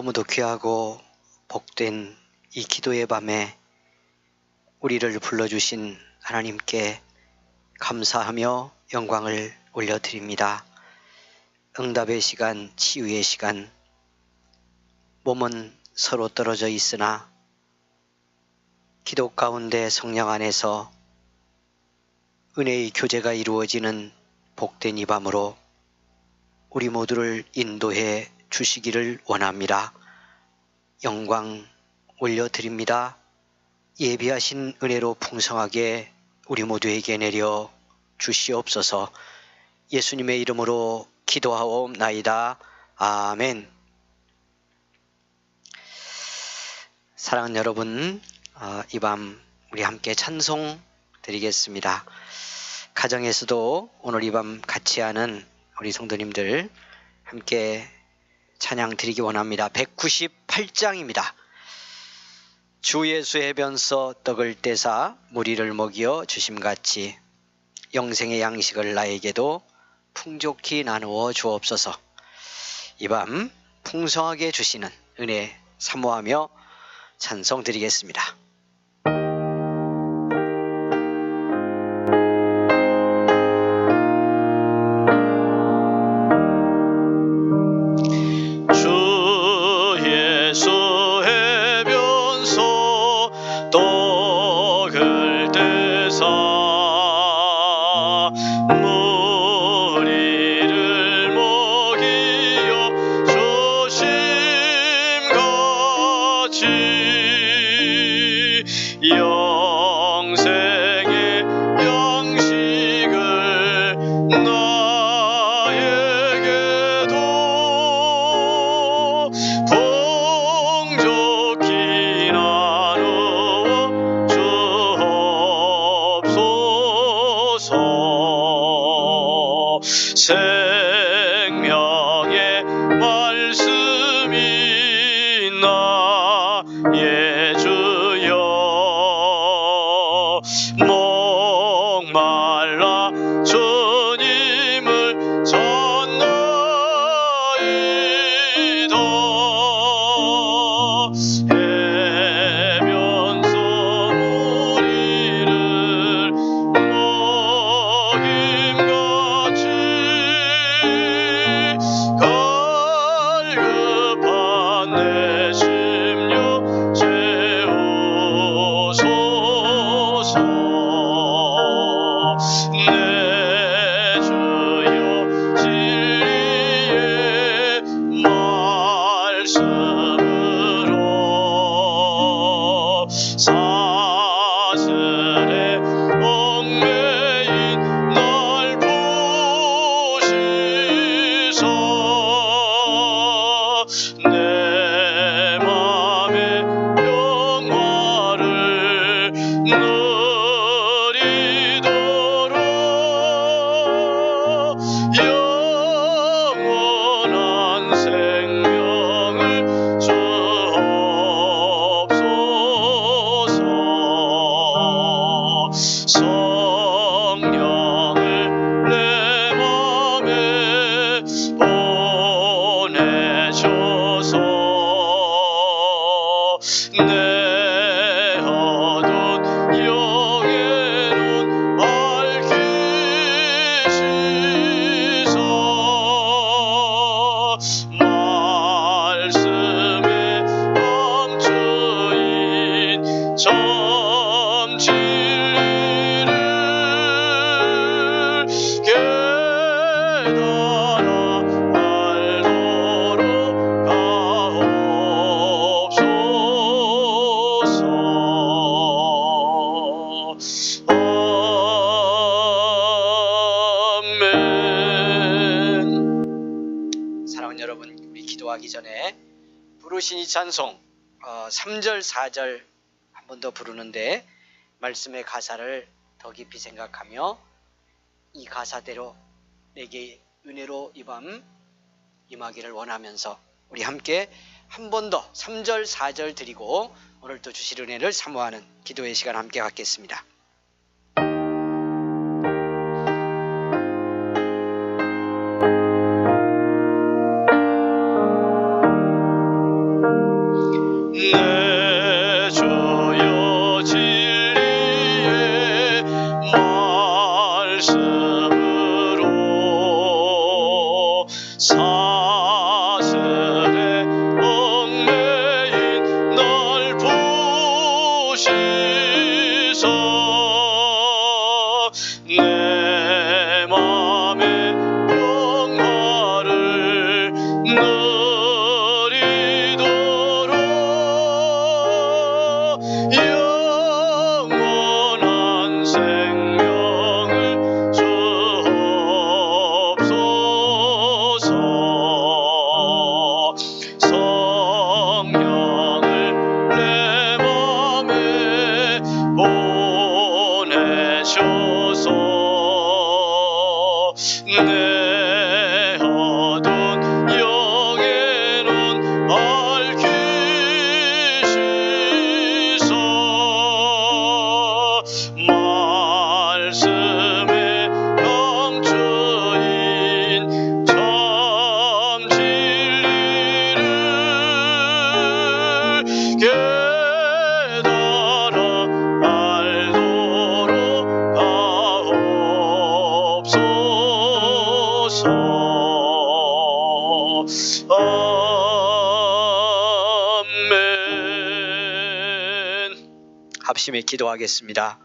너무도 귀하고 복된 이 기도의 밤에 우리를 불러주신 하나님께 감사하며 영광을 올려드립니다. 응답의 시간, 치유의 시간, 몸은 서로 떨어져 있으나 기도 가운데 성령 안에서 은혜의 교제가 이루어지는 복된 이 밤으로 우리 모두를 인도해 주시기를 원합니다. 영광 올려드립니다. 예비하신 은혜로 풍성하게 우리 모두에게 내려 주시옵소서. 예수님의 이름으로 기도하옵나이다. 아멘. 사랑하는 여러분, 이 밤 우리 함께 찬송 드리겠습니다. 가정에서도 오늘 이 밤 같이 하는 우리 성도님들 함께 찬양 드리기 원합니다. 198장입니다. 주 예수 해변서 떡을 떼사 무리를 먹여 주심같이 영생의 양식을 나에게도 풍족히 나누어 주옵소서. 이 밤 풍성하게 주시는 은혜 사모하며 찬송 드리겠습니다. 생명의 말씀이 나의 주여 목말라 주님을 전나이다 해변서 무리를 먹임같이 갈급한 내 심령 채우소서. 내 주여 진리의 말씀으로 사슬에 얽매인 날 부시소. 내 맘의 영화를 누리도록 영원한 생명을 주옵소서. 성령을 내 맘에 보내셔서 내 어두운 영의 눈 밝히시소. 말씀의 방주인 참 진리를 깨달아 알도록 가옵소서. 아멘. 사랑하는 여러분, 우리 기도하기 전에 부르신 이 찬송 3절 4절 한 번 더 부르는데 말씀의 가사를 더 깊이 생각하며 이 가사대로 내게 은혜로 이 밤 임하기를 원하면서 우리 함께 한 번 더 3절 4절 드리고 오늘 또 주실 은혜를 사모하는 기도의 시간 함께 갖겠습니다. 내 맘의 평화를 누리도록 영원한 생명을 주옵소서. 성령을 내 맘에 보내셔서 내 어두운 영의 눈 밝히시소. 말씀의 감추인 참 진리를 깨달아 알도록 하옵소서. 아멘. 합심에 기도하겠습니다.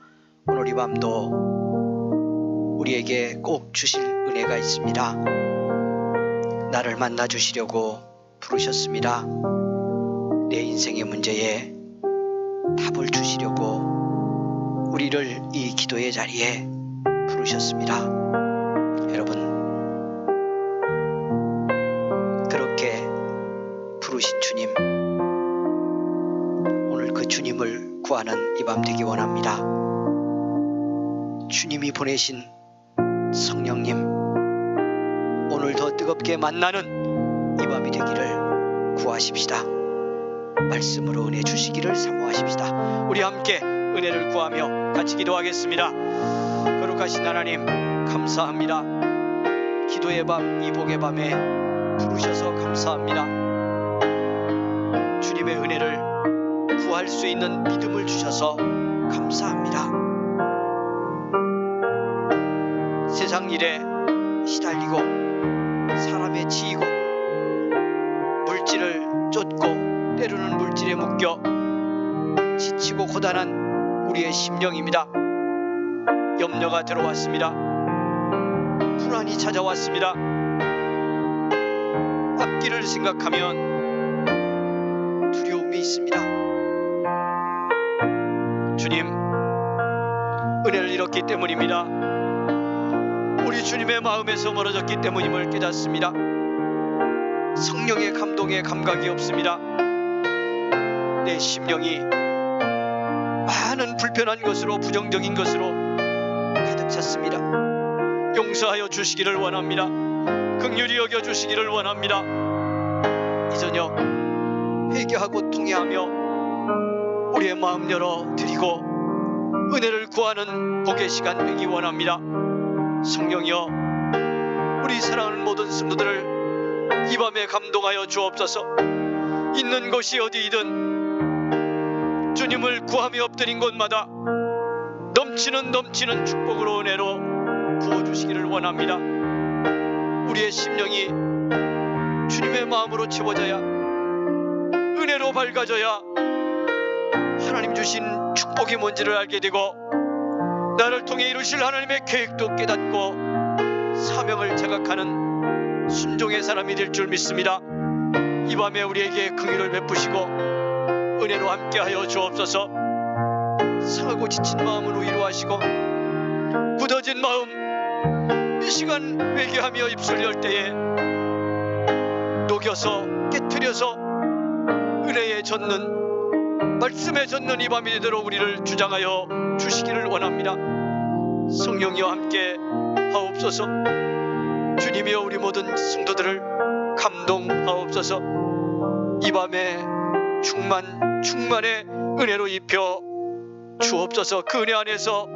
오늘 이 밤도 우리에게 꼭 주실 은혜가 있습니다. 나를 만나 주시려고 부르셨습니다. 내 인생의 문제에 답을 주시려고 우리를 이 기도의 자리에 부르셨습니다. 여러분, 그렇게 부르신 주님, 오늘 그 주님을 구하는 이 밤 되기 원합니다. 주님이 보내신 성령님, 오늘 더 뜨겁게 만나는 이 밤이 되기를 구하십시다. 말씀으로 은혜 주시기를 사모하십시다. 우리 함께 은혜를 구하며 같이 기도하겠습니다. 거룩하신 하나님, 감사합니다. 기도의 밤, 이 복의 밤에 부르셔서 감사합니다. 주님의 은혜를 구할 수 있는 믿음을 주셔서 감사합니다. 세상 일에 시달리고 사람에 치이고 물질을 쫓고 때로는 물질에 묶여 지치고 고단한 우리의 심령입니다. 염려가 들어왔습니다. 불안이 찾아왔습니다. 앞길을 생각하면 두려움이 있습니다. 주님, 은혜를 잃었기 때문입니다. 우리 주님의 마음에서 멀어졌기 때문임을 깨닫습니다. 성령의 감동에 감각이 없습니다. 내 심령이 많은 불편한 것으로, 부정적인 것으로 가득 찼습니다. 용서하여 주시기를 원합니다. 긍휼히 여겨 주시기를 원합니다. 이 저녁 회개하고 통회하며 우리의 마음 열어 드리고 은혜를 구하는 복의 시간 되기 원합니다. 성령이여, 우리 사랑하는 모든 성도들을 이 밤에 감동하여 주옵소서. 있는 곳이 어디이든 주님을 구하며 엎드린 곳마다 넘치는 축복으로 은혜로 부어주시기를 원합니다. 우리의 심령이 주님의 마음으로 채워져야, 은혜로 밝아져야 하나님 주신 축복이 뭔지를 알게 되고 나를 통해 이루실 하나님의 계획도 깨닫고 사명을 자각하는 순종의 사람이 될 줄 믿습니다. 이 밤에 우리에게 긍휼을 베푸시고 은혜로 함께하여 주옵소서. 상하고 지친 마음을 위로하시고 굳어진 마음 이 시간 회개하며 입술 열 때에 녹여서 깨트려서 은혜에 젖는, 말씀에 젖는 이 밤이 되도록 우리를 주장하여 주시기를 원합니다. 성령이와 함께 하옵소서. 주님이여, 우리 모든 성도들을 감동하옵소서. 이 밤에 충만의 은혜로 입혀 주옵소서. 그 은혜 안에서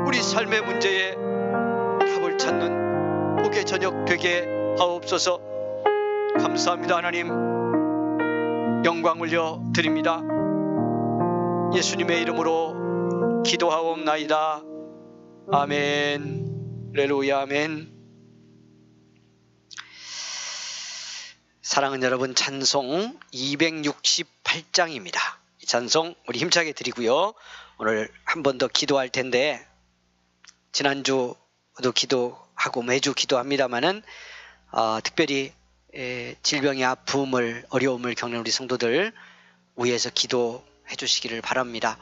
우리 삶의 문제에 답을 찾는 복의 저녁 되게 하옵소서. 감사합니다. 하나님, 영광 올려 드립니다. 예수님의 이름으로 기도하옵나이다. 아멘. 할렐루야. 아멘. 사랑하는 여러분, 찬송 268장입니다. 이 찬송 우리 힘차게 드리고요. 오늘 한 번 더 기도할 텐데, 지난주도 기도하고 매주 기도합니다마는 특별히 질병의 아픔을, 어려움을 겪는 우리 성도들 위해서 기도해 주시기를 바랍니다.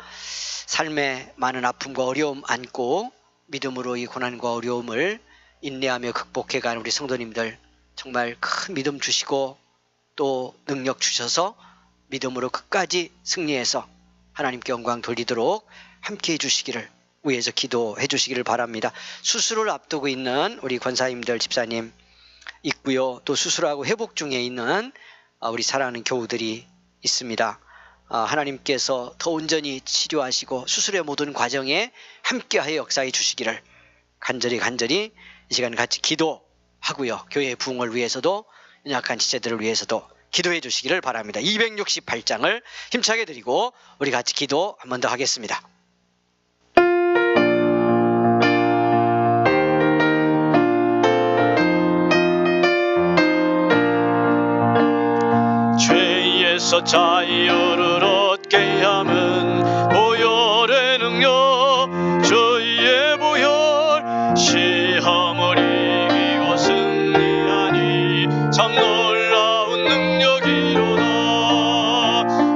삶에 많은 아픔과 어려움 안고 믿음으로 이 고난과 어려움을 인내하며 극복해간 우리 성도님들, 정말 큰 믿음 주시고 또 능력 주셔서 믿음으로 끝까지 승리해서 하나님께 영광 돌리도록 함께 해주시기를 위해서 기도해 주시기를 바랍니다. 수술을 앞두고 있는 우리 권사님들, 집사님 있고요. 또 수술하고 회복 중에 있는 우리 사랑하는 교우들이 있습니다. 하나님께서 더 온전히 치료하시고 수술의 모든 과정에 함께하여 역사해 주시기를 간절히 이 시간 같이 기도하고요. 교회의 부흥을 위해서도, 연약한 지체들을 위해서도 기도해 주시기를 바랍니다. 268장을 힘차게 드리고 우리 같이 기도 한 번 더 하겠습니다. 죄에서 자유를 얻게 함은 보혈의 능력, 저희의 보혈 시험을 이기고 승리하니 참 놀라운 능력이로다.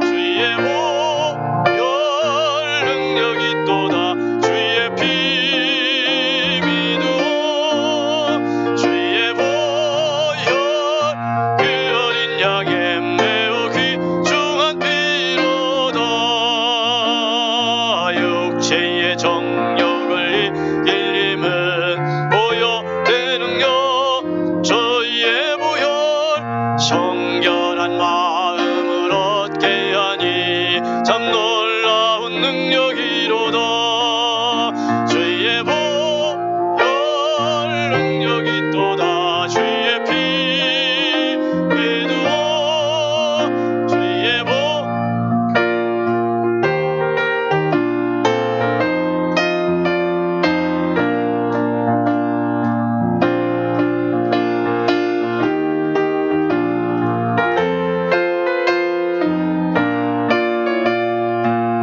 주의 보혈 능력이 또다. 주의 피 믿어. 주의 보혈 그 어린 양의 매우 귀중한 피로다. 육체의 정욕을 이기림은 보혈의 능력, 저희의 보혈 성결한 마음을 얻게 하니 참 놀라운 능력이로다. 주의 보혈 능력이 또다. 주의 피 믿어. 주의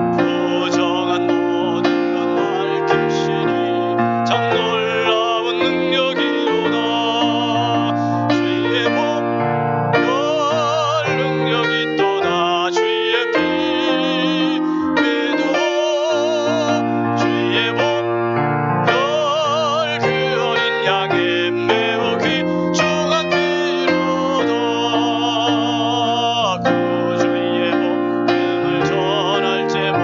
부정한 모든 것 밝히시니 참 놀라운 능력이로다. 주의 보혈 능력이 또다. 주의 피 믿어. 주의 보혈 그 어린 양의 매우 귀중한 피로다. 구주의 복음을 전할 제목,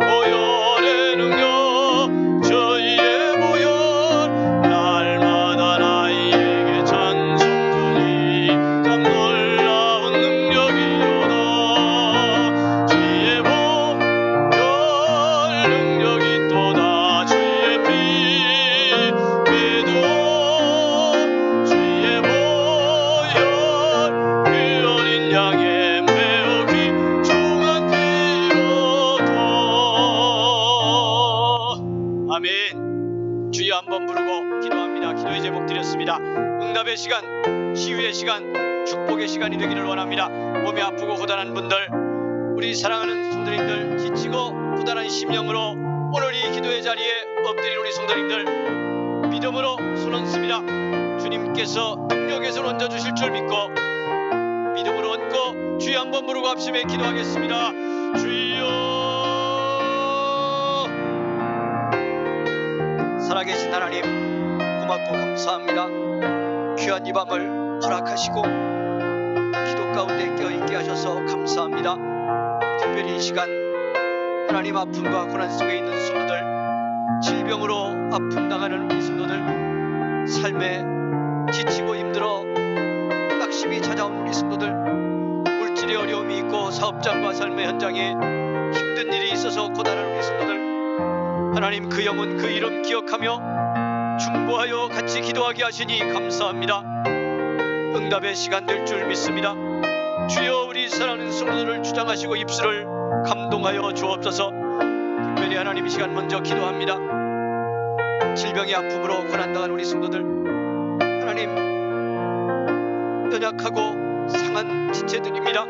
보혈의 능력, 저희의 보혈 날마다 나에게 찬송 주니 참 놀라운 능력이로다. 주의 보혈 능력이 또다. 주의 피 믿어. 주의 보혈 그 어린 양의 매우 귀중한 피로다. 아멘. 주여 한번 부르고 기도합니다. 기도의 제목 드렸습니다. 응답의 시간, 치유의 시간, 축복의 시간이 되기를 원합니다. 몸이 아프고 고단한 분들, 우리 사랑하는 성도님들, 지치고 고단한 심령으로 오늘 이 기도의 자리에 엎드린 우리 성도님들, 믿음으로 손 얹습니다. 주님께서 능력의 손 얹어주실 줄 믿고 믿음으로 얹고 주여 한번 부르고 합심해 기도하겠습니다. 주여. 살아계신 하나님, 고맙고 감사합니다. 귀한 이 밤을 허락하시고 기도 가운데 껴있게 하셔서 감사합니다. 특별히 이 시간 하나님, 아픔과 고난 속에 있는 성도들, 질병으로 아픔 당하는 우리 성도들, 삶에 지치고 힘들어 낙심이 찾아온 우리 성도들, 물질의 어려움이 있고 사업장과 삶의 현장에 힘든 일이 있어서 고단한 우리 성도들, 하나님 그 영혼 그 이름 기억하며 중보하여 같이 기도하게 하시니 감사합니다. 응답의 시간 될 줄 믿습니다. 주여, 우리 사랑하는 성도들을 주장하시고 입술을 감동하여 주옵소서. 특별히 하나님 이 시간 먼저 기도합니다. 질병의 아픔으로 고난당한 우리 성도들, 하나님 연약하고 상한 지체들입니다.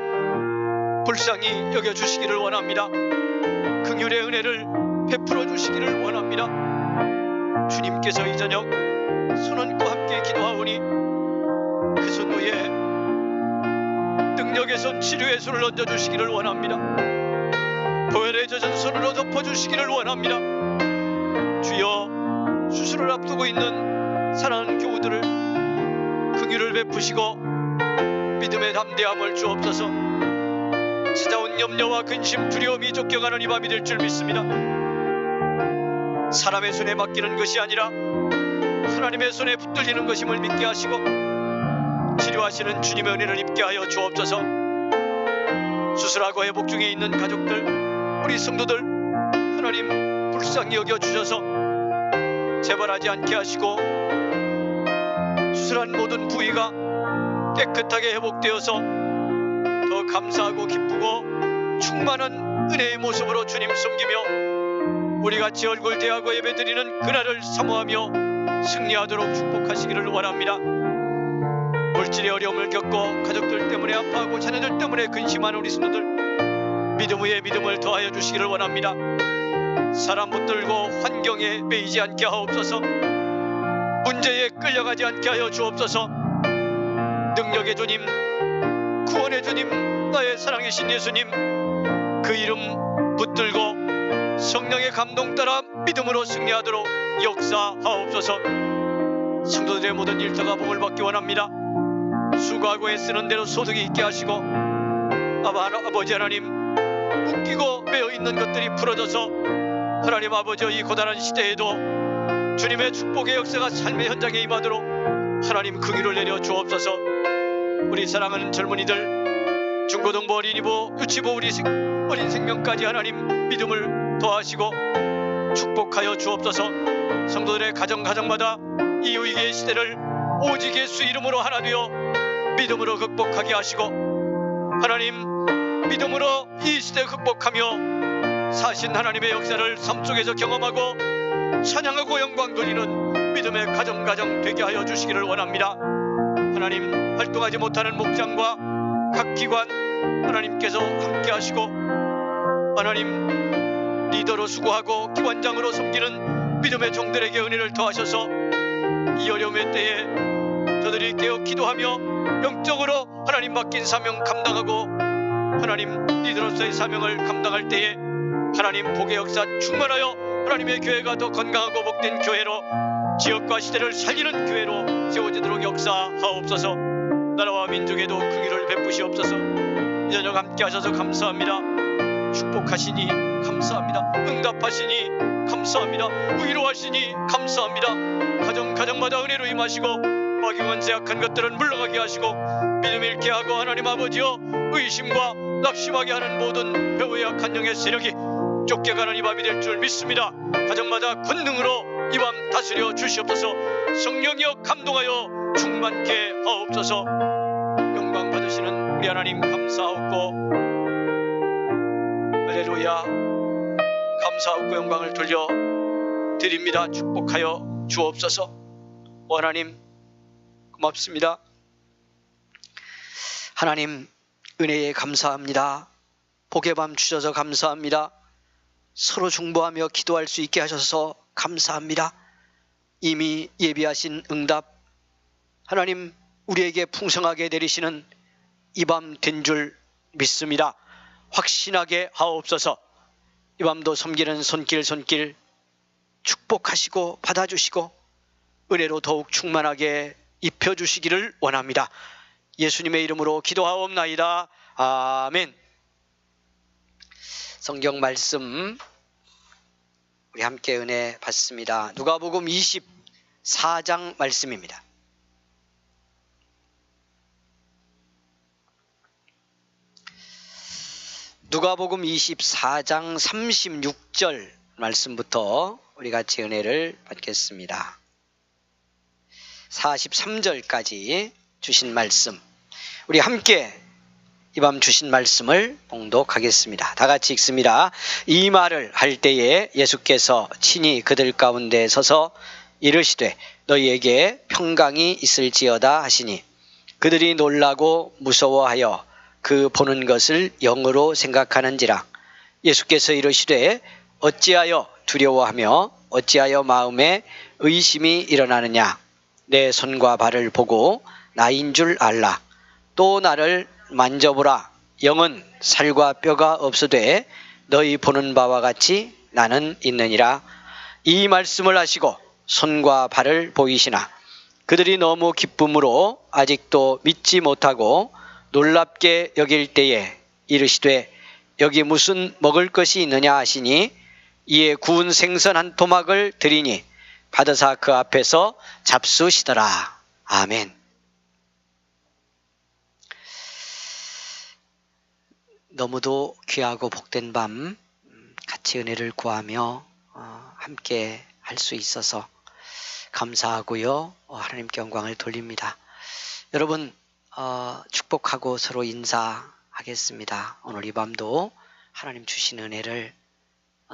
불쌍히 여겨주시기를 원합니다. 긍휼의 은혜를 베풀어 주시기를 원합니다. 주님께서 이 저녁 손 얹고 함께 기도하오니 그 손 위에 능력의 손, 치료의 손을 얹어주시기를 원합니다. 보혈의 젖은 손으로 덮어주시기를 원합니다. 주여, 수술을 앞두고 있는 사랑하는 교우들을 긍휼을 베푸시고 믿음의 담대함을 주옵소서. 찾아온 염려와 근심, 두려움이 쫓겨가는 이 밤이 될 줄 믿습니다. 사람의 손에 맡기는 것이 아니라 하나님의 손에 붙들리는 것임을 믿게 하시고 치료하시는 주님의 은혜를 입게 하여 주옵소서. 수술하고 회복 중에 있는 가족들, 우리 성도들 하나님 불쌍히 여겨주셔서 재발하지 않게 하시고 수술한 모든 부위가 깨끗하게 회복되어서 더 감사하고 기쁘고 충만한 은혜의 모습으로 주님 섬기며 우리같이 얼굴 대하고 예배드리는 그날을 사모하며 승리하도록 축복하시기를 원합니다. 물질의 어려움을 겪고 가족들 때문에 아파하고 자녀들 때문에 근심하는 우리 성도들 믿음 위에 믿음을 더하여 주시기를 원합니다. 사람 붙들고 환경에 매이지 않게 하옵소서. 문제에 끌려가지 않게 하여 주옵소서. 능력의 주님, 구원의 주님, 나의 사랑이신 예수님, 그 이름 붙들고 성령의 감동 따라 믿음으로 승리하도록 역사하옵소서. 성도들의 모든 일터가 복을 받기 원합니다. 수고하고 애쓰는 대로 소득이 있게 하시고 아버지 하나님, 묶이고 매어있는 것들이 풀어져서 하나님 아버지의 이 고단한 시대에도 주님의 축복의 역사가 삶의 현장에 임하도록 하나님 긍휼을 내려 주옵소서. 우리 사랑하는 젊은이들, 중고등부, 어린이부, 유치부, 우리 어린 생명까지 하나님 믿음을 더하시고 축복하여 주옵소서. 성도들의 가정마다 이 위기의 시대를 오직 예수 이름으로 하나 되어 믿음으로 극복하게 하시고 하나님 믿음으로 이 시대 극복하며 사신 하나님의 역사를 삶 속에서 경험하고 찬양하고 영광 돌리는 믿음의 가정 되게 하여 주시기를 원합니다. 하나님, 활동하지 못하는 목장과 각 기관 하나님께서 함께 하시고 하나님 리더로 수고하고 기관장으로 섬기는 믿음의 종들에게 은혜를 더하셔서 이 어려움의 때에 저들이 깨어 기도하며 영적으로 하나님 맡긴 사명 감당하고 하나님 리더로서의 사명을 감당할 때에 하나님 복의 역사 충만하여 하나님의 교회가 더 건강하고 복된 교회로 지역과 시대를 살리는 교회로 세워지도록 역사하옵소서. 나라와 민족에도 긍휼을 베푸시옵소서. 이 저녁 함께 하셔서 감사합니다. 축복하시니 감사합니다. 응답하시니 감사합니다. 위로하시니 감사합니다. 가정마다 은혜로 임하시고 막용한 악한 것들은 물러가게 하시고 믿음 잃게 하고 하나님 아버지여 의심과 낙심하게 하는 모든 배후의 악한 영의 세력이 쫓겨가는 이 밤이 될 줄 믿습니다. 가정마다 권능으로 이 밤 다스려 주시옵소서. 성령이여 감동하여 충만케 하옵소서. 영광 받으시는 우리 하나님 감사하옵고 할렐루야, 감사하옵고 영광을 돌려 드립니다. 축복하여 주옵소서. 하나님 고맙습니다. 하나님 은혜에 감사합니다. 복의 밤 주셔서 감사합니다. 서로 중보하며 기도할 수 있게 하셔서 감사합니다. 이미 예비하신 응답 하나님 우리에게 풍성하게 내리시는 이 밤 된 줄 믿습니다. 확신하게 하옵소서. 이 밤도 섬기는 손길 축복하시고 받아주시고 은혜로 더욱 충만하게 입혀주시기를 원합니다. 예수님의 이름으로 기도하옵나이다. 아멘. 성경 말씀 우리 함께 은혜 받습니다. 누가복음 24장 말씀입니다. 누가복음 24장 36절 말씀부터 우리 같이 은혜를 받겠습니다. 43절까지 주신 말씀 우리 함께 이 밤 주신 말씀을 봉독하겠습니다. 다 같이 읽습니다. 이 말을 할 때에 예수께서 친히 그들 가운데 서서 이르시되 너희에게 평강이 있을지어다 하시니 그들이 놀라고 무서워하여 그 보는 것을 영으로 생각하는지라. 예수께서 이르시되 어찌하여 두려워하며 어찌하여 마음에 의심이 일어나느냐. 내 손과 발을 보고 나인 줄 알라. 또 나를 만져보라. 영은 살과 뼈가 없으되 너희 보는 바와 같이 나는 있느니라. 이 말씀을 하시고 손과 발을 보이시나 그들이 너무 기쁨으로 아직도 믿지 못하고 놀랍게 여길 때에 이르시되 여기 무슨 먹을 것이 있느냐 하시니 이에 구운 생선 한 토막을 드리니 받으사 그 앞에서 잡수시더라. 아멘. 너무도 귀하고 복된 밤 같이 은혜를 구하며 함께 할 수 있어서 감사하고요. 하나님께 영광을 돌립니다. 여러분 축복하고 서로 인사하겠습니다. 오늘 이 밤도 하나님 주신 은혜를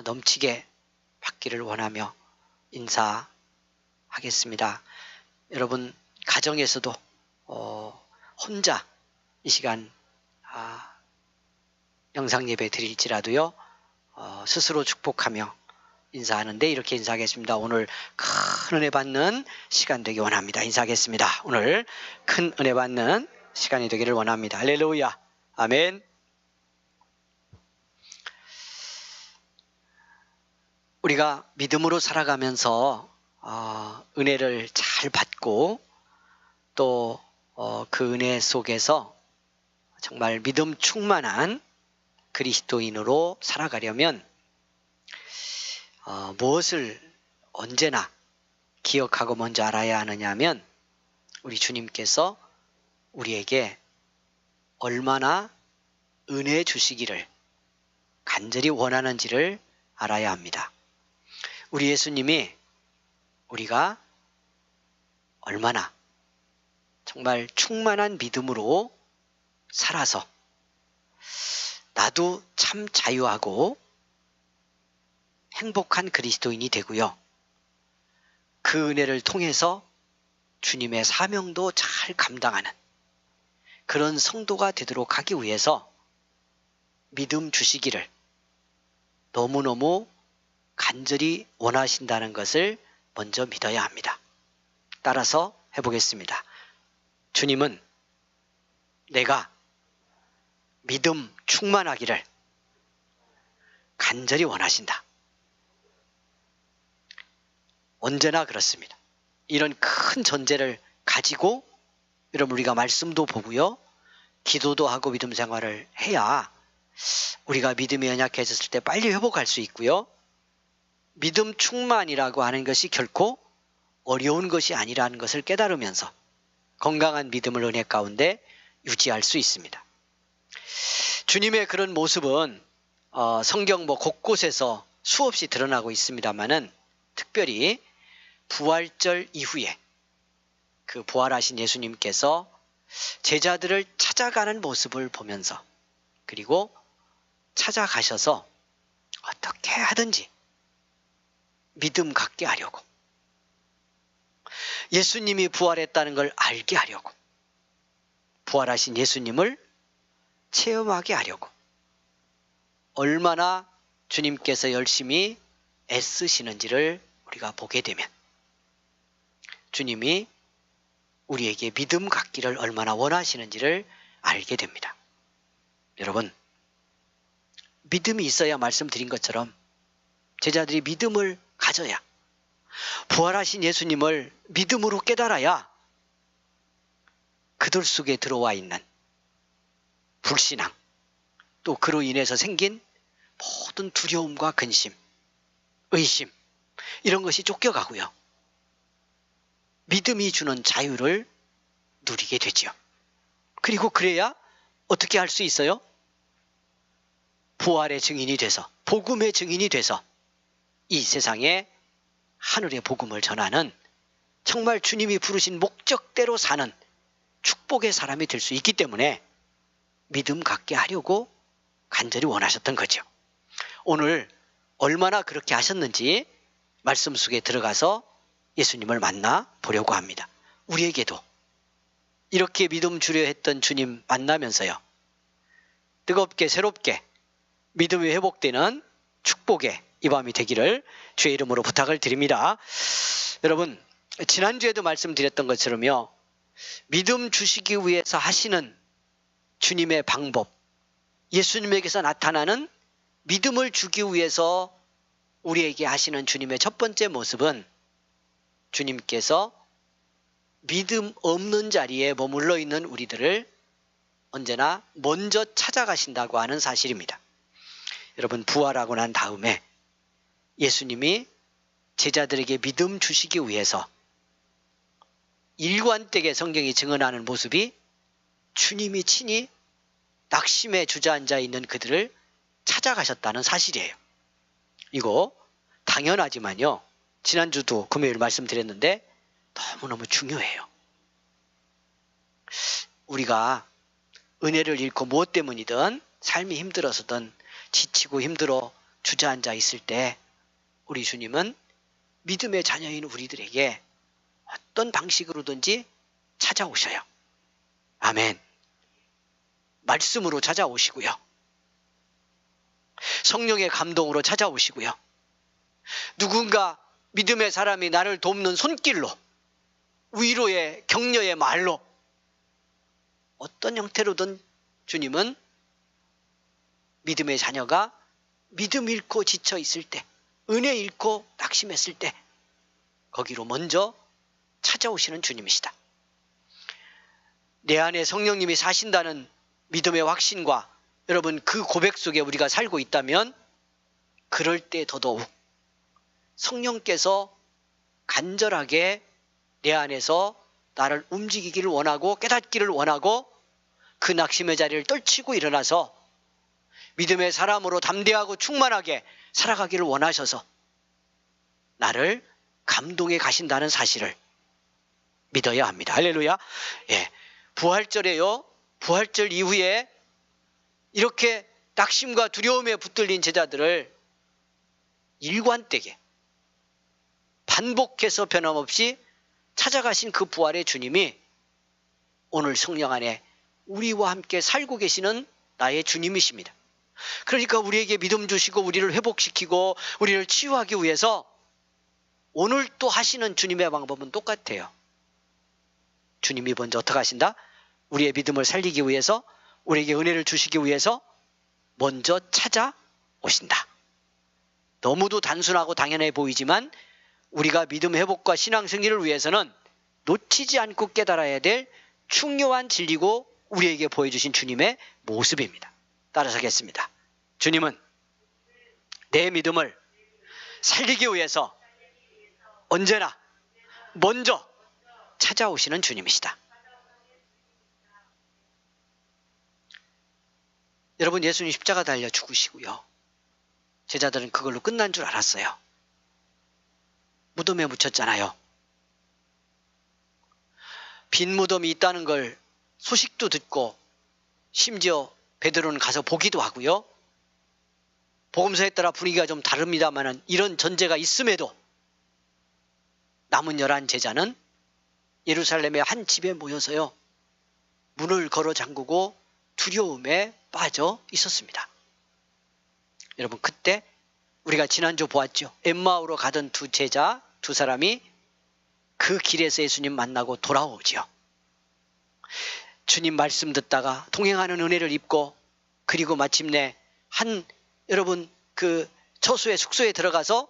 넘치게 받기를 원하며 인사하겠습니다. 여러분 가정에서도 혼자 이 시간 영상 예배 드릴지라도요 스스로 축복하며 인사하는데 이렇게 인사하겠습니다. 오늘 큰 은혜 받는 시간 되기 원합니다. 인사하겠습니다. 오늘 큰 은혜 받는 시간이 되기를 원합니다. 할렐루야. 아멘. 우리가 믿음으로 살아가면서 은혜를 잘 받고 또 그 은혜 속에서 정말 믿음 충만한 그리스도인으로 살아가려면 무엇을 언제나 기억하고 먼저 알아야 하느냐 하면 우리 주님께서 우리에게 얼마나 은혜 주시기를 간절히 원하는지를 알아야 합니다. 우리 예수님이 우리가 얼마나 정말 충만한 믿음으로 살아서 나도 참 자유하고 행복한 그리스도인이 되고요. 그 은혜를 통해서 주님의 사명도 잘 감당하는 그런 성도가 되도록 하기 위해서 믿음 주시기를 너무너무 간절히 원하신다는 것을 먼저 믿어야 합니다. 따라서 해보겠습니다. 주님은 내가 믿음 충만하기를 간절히 원하신다. 언제나 그렇습니다. 이런 큰 전제를 가지고 여러분 우리가 말씀도 보고요. 기도도 하고 믿음 생활을 해야 우리가 믿음이 연약해졌을 때 빨리 회복할 수 있고요. 믿음 충만이라고 하는 것이 결코 어려운 것이 아니라는 것을 깨달으면서 건강한 믿음을 은혜 가운데 유지할 수 있습니다. 주님의 그런 모습은 성경 곳곳에서 수없이 드러나고 있습니다만은 특별히 부활절 이후에 그 부활하신 예수님께서 제자들을 찾아가는 모습을 보면서 그리고 찾아가셔서 어떻게 하든지 믿음 갖게 하려고 예수님이 부활했다는 걸 알게 하려고 부활하신 예수님을 체험하게 하려고 얼마나 주님께서 열심히 애쓰시는지를 우리가 보게 되면 주님이 우리에게 믿음 갖기를 얼마나 원하시는지를 알게 됩니다. 여러분 믿음이 있어야 말씀드린 것처럼 제자들이 믿음을 가져야 부활하신 예수님을 믿음으로 깨달아야 그들 속에 들어와 있는 불신앙 또 그로 인해서 생긴 모든 두려움과 근심, 의심 이런 것이 쫓겨가고요. 믿음이 주는 자유를 누리게 되죠. 그리고 그래야 어떻게 할 수 있어요? 부활의 증인이 돼서 복음의 증인이 돼서 이 세상에 하늘의 복음을 전하는 정말 주님이 부르신 목적대로 사는 축복의 사람이 될 수 있기 때문에 믿음 갖게 하려고 간절히 원하셨던 거죠. 오늘 얼마나 그렇게 하셨는지 말씀 속에 들어가서 예수님을 만나 보려고 합니다. 우리에게도 이렇게 믿음 주려 했던 주님 만나면서요. 뜨겁게 새롭게 믿음이 회복되는 축복의 이 밤이 되기를 주의 이름으로 부탁을 드립니다. 여러분, 지난주에도 말씀드렸던 것처럼요, 믿음 주시기 위해서 하시는 주님의 방법, 예수님에게서 나타나는 믿음을 주기 위해서 우리에게 하시는 주님의 첫 번째 모습은 주님께서 믿음 없는 자리에 머물러 있는 우리들을 언제나 먼저 찾아가신다고 하는 사실입니다. 여러분, 부활하고 난 다음에 예수님이 제자들에게 믿음 주시기 위해서 일관되게 성경이 증언하는 모습이 주님이 친히 낙심에 주저앉아 있는 그들을 찾아가셨다는 사실이에요. 이거 당연하지만요, 지난주도 금요일 말씀드렸는데 너무너무 중요해요. 우리가 은혜를 잃고 무엇 때문이든 삶이 힘들어서든 지치고 힘들어 주저앉아 있을 때 우리 주님은 믿음의 자녀인 우리들에게 어떤 방식으로든지 찾아오셔요. 아멘. 말씀으로 찾아오시고요. 성령의 감동으로 찾아오시고요. 누군가 믿음의 사람이 나를 돕는 손길로, 위로의 격려의 말로, 어떤 형태로든 주님은 믿음의 자녀가 믿음 잃고 지쳐 있을 때, 은혜 잃고 낙심했을 때 거기로 먼저 찾아오시는 주님이시다. 내 안에 성령님이 사신다는 믿음의 확신과 여러분 그 고백 속에 우리가 살고 있다면 그럴 때 더더욱 성령께서 간절하게 내 안에서 나를 움직이기를 원하고 깨닫기를 원하고 그 낙심의 자리를 떨치고 일어나서 믿음의 사람으로 담대하고 충만하게 살아가기를 원하셔서 나를 감동해 가신다는 사실을 믿어야 합니다. 할렐루야. 예. 부활절에요, 부활절 이후에 이렇게 낙심과 두려움에 붙들린 제자들을 일관되게 반복해서 변함없이 찾아가신 그 부활의 주님이 오늘 성령 안에 우리와 함께 살고 계시는 나의 주님이십니다. 그러니까 우리에게 믿음 주시고 우리를 회복시키고 우리를 치유하기 위해서 오늘 또 하시는 주님의 방법은 똑같아요. 주님이 먼저 어떻게 하신다? 우리의 믿음을 살리기 위해서, 우리에게 은혜를 주시기 위해서 먼저 찾아오신다. 너무도 단순하고 당연해 보이지만 우리가 믿음 회복과 신앙 승리를 위해서는 놓치지 않고 깨달아야 될 중요한 진리고 우리에게 보여주신 주님의 모습입니다. 따라서 하겠습니다. 주님은 내 믿음을 살리기 위해서 언제나 먼저 찾아오시는 주님이시다. 여러분, 예수님 십자가 달려 죽으시고요, 제자들은 그걸로 끝난 줄 알았어요. 무덤에 묻혔잖아요. 빈 무덤이 있다는 걸 소식도 듣고 심지어 베드로는 가서 보기도 하고요. 복음서에 따라 분위기가 좀 다릅니다만 이런 전제가 있음에도 남은 11 제자는 예루살렘의 한 집에 모여서요, 문을 걸어 잠그고 두려움에 빠져 있었습니다. 여러분, 그때 우리가 지난주 보았죠. 엠마오로 가던 두 제자, 두 사람이 그 길에서 예수님 만나고 돌아오죠. 주님 말씀 듣다가 동행하는 은혜를 입고, 그리고 마침내 여러분 그 처수의 숙소에 들어가서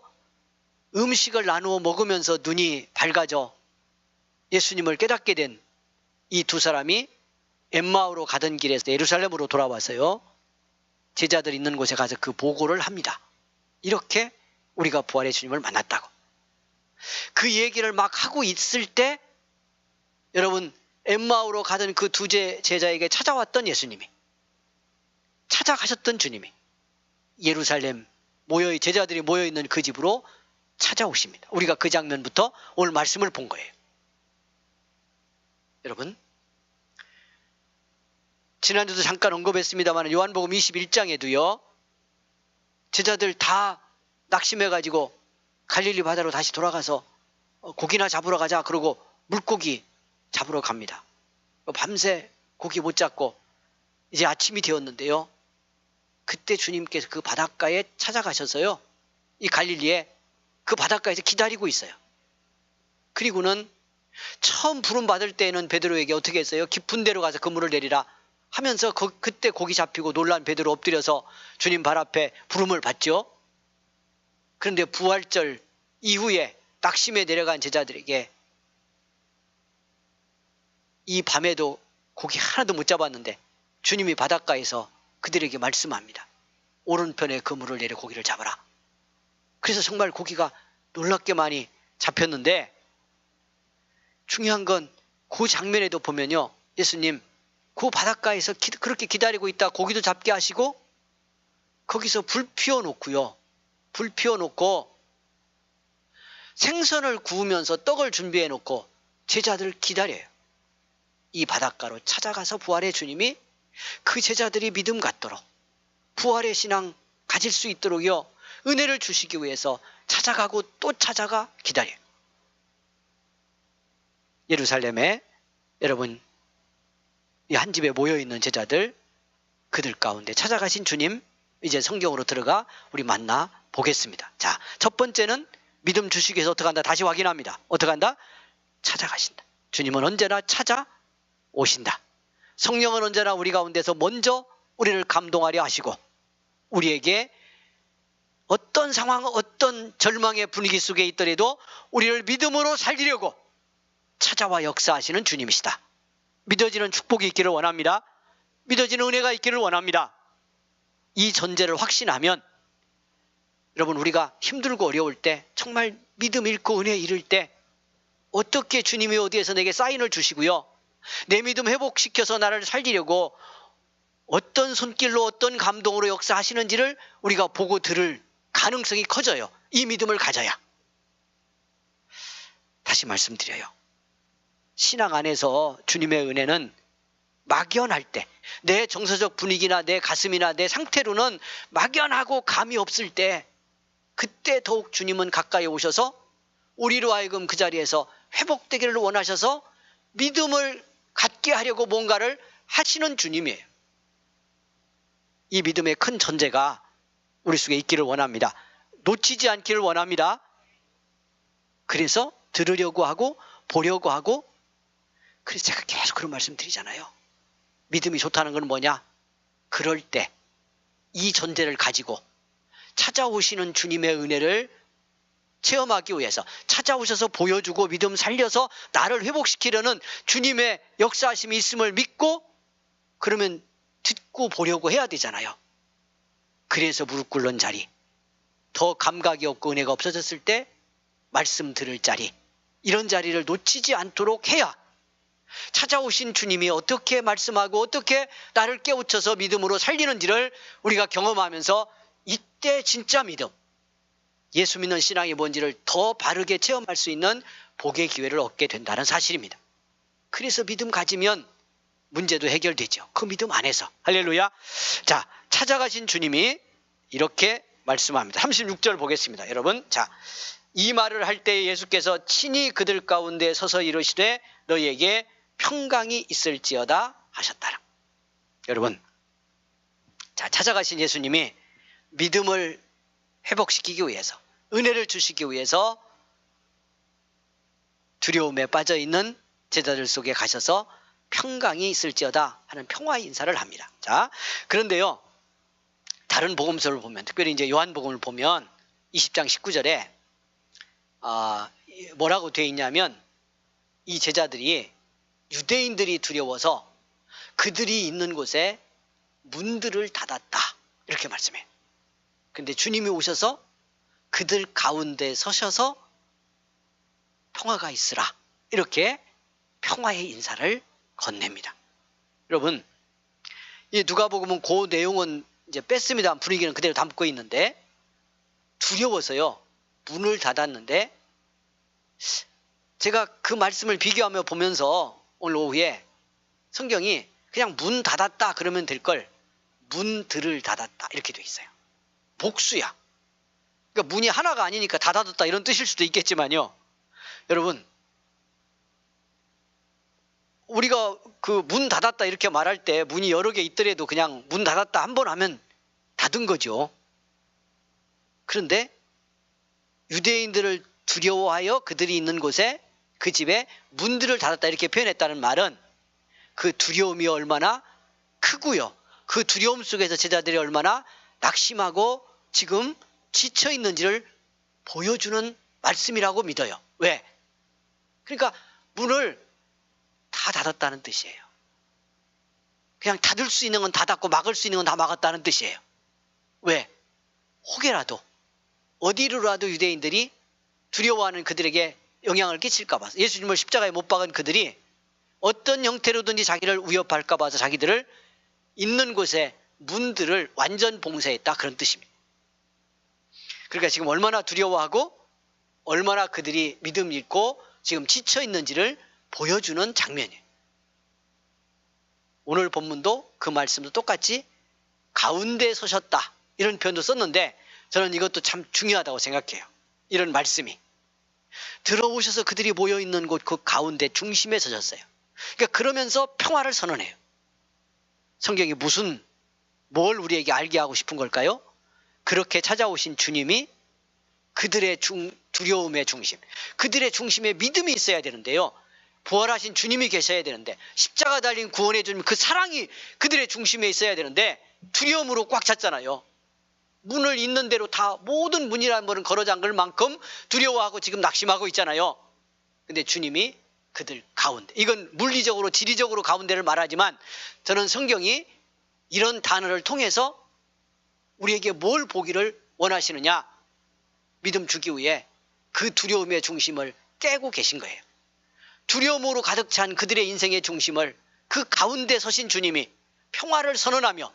음식을 나누어 먹으면서 눈이 밝아져 예수님을 깨닫게 된 이 두 사람이 엠마오로 가던 길에서 예루살렘으로 돌아와서요, 제자들 있는 곳에 가서 그 보고를 합니다. 이렇게 우리가 부활의 주님을 만났다고. 그 얘기를 막 하고 있을 때 여러분, 엠마오로 가던 그 두 제자에게 찾아왔던 예수님이, 찾아가셨던 주님이 예루살렘 제자들이 모여있는 그 집으로 찾아오십니다. 우리가 그 장면부터 오늘 말씀을 본 거예요. 여러분, 지난주도 잠깐 언급했습니다만 요한복음 21장에도요 제자들 다 낙심해가지고 갈릴리 바다로 다시 돌아가서 고기나 잡으러 가자 그러고 물고기 잡으러 갑니다. 밤새 고기 못 잡고 이제 아침이 되었는데요, 그때 주님께서 그 바닷가에 찾아가셔서요 이 갈릴리에 그 바닷가에서 기다리고 있어요. 그리고는 처음 부름 받을 때는 베드로에게 어떻게 했어요? 깊은 데로 가서 그물을 내리라 하면서 그때 고기 잡히고 놀란 베드로 엎드려서 주님 발 앞에 부름을 받죠. 그런데 부활절 이후에 낙심에 내려간 제자들에게 이 밤에도 고기 하나도 못 잡았는데 주님이 바닷가에서 그들에게 말씀합니다. 오른편에 그물을 내려 고기를 잡아라. 그래서 정말 고기가 놀랍게 많이 잡혔는데, 중요한 건 그 장면에도 보면요, 예수님 그 바닷가에서 그렇게 기다리고 있다 고기도 잡게 하시고 거기서 불 피워놓고요, 불 피워놓고 생선을 구우면서 떡을 준비해놓고 제자들 기다려요. 이 바닷가로 찾아가서 부활의 주님이 그 제자들이 믿음 갖도록, 부활의 신앙 가질 수 있도록요, 은혜를 주시기 위해서 찾아가고 또 찾아가 기다려요. 예루살렘에 여러분 이 한 집에 모여있는 제자들, 그들 가운데 찾아가신 주님, 이제 성경으로 들어가 우리 만나 보겠습니다. 자, 첫 번째는 믿음 주시기 위해서 어떻게 한다? 다시 확인합니다. 어떻게 한다? 찾아가신다. 주님은 언제나 찾아오신다. 성령은 언제나 우리 가운데서 먼저 우리를 감동하려 하시고, 우리에게 어떤 상황, 어떤 절망의 분위기 속에 있더라도 우리를 믿음으로 살리려고 찾아와 역사하시는 주님이시다. 믿어지는 축복이 있기를 원합니다. 믿어지는 은혜가 있기를 원합니다. 이 전제를 확신하면 여러분, 우리가 힘들고 어려울 때, 정말 믿음 잃고 은혜 잃을 때 어떻게 주님이 어디에서 내게 사인을 주시고요, 내 믿음 회복시켜서 나를 살리려고 어떤 손길로 어떤 감동으로 역사하시는지를 우리가 보고 들을 가능성이 커져요. 이 믿음을 가져야. 다시 말씀드려요. 신앙 안에서 주님의 은혜는 막연할 때, 내 정서적 분위기나 내 가슴이나 내 상태로는 막연하고 감이 없을 때, 그때 더욱 주님은 가까이 오셔서 우리로 하여금 그 자리에서 회복되기를 원하셔서 믿음을 갖게 하려고 뭔가를 하시는 주님이에요. 이 믿음의 큰 전제가 우리 속에 있기를 원합니다. 놓치지 않기를 원합니다. 그래서 들으려고 하고 보려고 하고, 그래서 제가 계속 그런 말씀 드리잖아요. 믿음이 좋다는 건 뭐냐? 그럴 때 이 전제를 가지고 찾아오시는 주님의 은혜를 체험하기 위해서, 찾아오셔서 보여주고 믿음 살려서 나를 회복시키려는 주님의 역사하심이 있음을 믿고, 그러면 듣고 보려고 해야 되잖아요. 그래서 무릎 꿇는 자리, 더 감각이 없고 은혜가 없어졌을 때 말씀 들을 자리, 이런 자리를 놓치지 않도록 해야 찾아오신 주님이 어떻게 말씀하고 어떻게 나를 깨우쳐서 믿음으로 살리는지를 우리가 경험하면서 이때 진짜 믿음, 예수 믿는 신앙이 뭔지를 더 바르게 체험할 수 있는 복의 기회를 얻게 된다는 사실입니다. 그래서 믿음 가지면 문제도 해결되죠. 그 믿음 안에서. 할렐루야. 자, 찾아가신 주님이 이렇게 말씀합니다. 36절 보겠습니다. 여러분, 자, 이 말을 할 때 예수께서 친히 그들 가운데 서서 이르시되 너희에게 평강이 있을지어다 하셨다라. 여러분, 자, 찾아가신 예수님이 믿음을 회복시키기 위해서, 은혜를 주시기 위해서 두려움에 빠져 있는 제자들 속에 가셔서 평강이 있을지어다 하는 평화의 인사를 합니다. 자, 그런데요, 다른 복음서를 보면, 특별히 이제 요한복음을 보면 20장 19절에 뭐라고 되어 있냐면, 이 제자들이, 유대인들이 두려워서 그들이 있는 곳에 문들을 닫았다, 이렇게 말씀해요. 근데 주님이 오셔서 그들 가운데 서셔서 평화가 있으라, 이렇게 평화의 인사를 건넵니다. 여러분, 이 누가복음은 그 내용은 이제 뺐습니다. 분위기는 그대로 담고 있는데, 두려워서요 문을 닫았는데, 제가 그 말씀을 비교하며 보면서 오늘 오후에 성경이 그냥 문 닫았다 그러면 될 걸 문들을 닫았다 이렇게 돼 있어요. 복수야. 그러니까 문이 하나가 아니니까 다 닫았다 이런 뜻일 수도 있겠지만요, 여러분, 우리가 그 문 닫았다 이렇게 말할 때 문이 여러 개 있더라도 그냥 문 닫았다 한 번 하면 닫은 거죠. 그런데 유대인들을 두려워하여 그들이 있는 곳에 그 집에 문들을 닫았다 이렇게 표현했다는 말은 그 두려움이 얼마나 크고요. 그 두려움 속에서 제자들이 얼마나 낙심하고 지금 지쳐 있는지를 보여주는 말씀이라고 믿어요. 왜? 그러니까 문을 다 닫았다는 뜻이에요. 그냥 닫을 수 있는 건 다 닫고 막을 수 있는 건 다 막았다는 뜻이에요. 왜? 혹여라도 어디로라도 유대인들이 두려워하는 그들에게 영향을 끼칠까 봐서, 예수님을 십자가에 못 박은 그들이 어떤 형태로든지 자기를 위협할까 봐서 자기들을 있는 곳에 문들을 완전 봉쇄했다, 그런 뜻입니다. 그러니까 지금 얼마나 두려워하고 얼마나 그들이 믿음 잃고 지금 지쳐 있는지를 보여주는 장면이에요. 오늘 본문도 그 말씀도 똑같이 가운데 서셨다 이런 표현도 썼는데, 저는 이것도 참 중요하다고 생각해요. 이런 말씀이 들어오셔서 그들이 모여있는 곳 그 가운데 중심에 서셨어요. 그러니까 그러면서 평화를 선언해요. 성경이 뭘 우리에게 알게 하고 싶은 걸까요? 그렇게 찾아오신 주님이 그들의 두려움의 중심, 그들의 중심에 믿음이 있어야 되는데요. 부활하신 주님이 계셔야 되는데, 십자가 달린 구원의 주님, 그 사랑이 그들의 중심에 있어야 되는데 두려움으로 꽉 찼잖아요. 문을 있는 대로 다 모든 문이라는 문은 걸어 잠글 만큼 두려워하고 지금 낙심하고 있잖아요. 근데 주님이 그들 가운데, 이건 물리적으로 지리적으로 가운데를 말하지만 저는 성경이 이런 단어를 통해서 우리에게 뭘 보기를 원하시느냐, 믿음 주기 위해 그 두려움의 중심을 깨고 계신 거예요. 두려움으로 가득 찬 그들의 인생의 중심을 그 가운데 서신 주님이 평화를 선언하며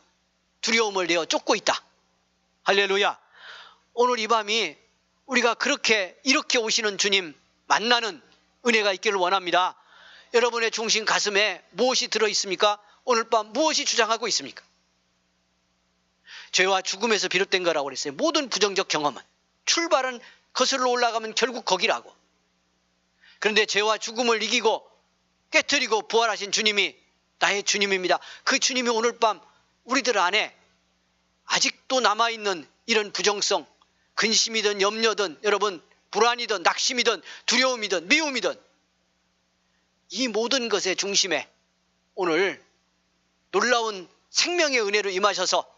두려움을 내어 쫓고 있다. 할렐루야. 오늘 이 밤이 우리가 이렇게 오시는 주님 만나는 은혜가 있기를 원합니다. 여러분의 중심 가슴에 무엇이 들어있습니까? 오늘 밤 무엇이 주장하고 있습니까? 죄와 죽음에서 비롯된 거라고 그랬어요. 모든 부정적 경험은, 출발은 거슬러 올라가면 결국 거기라고. 그런데 죄와 죽음을 이기고 깨트리고 부활하신 주님이 나의 주님입니다. 그 주님이 오늘 밤 우리들 안에 아직도 남아있는 이런 부정성, 근심이든 염려든 여러분 불안이든 낙심이든 두려움이든 미움이든 이 모든 것의 중심에 오늘 놀라운 생명의 은혜로 임하셔서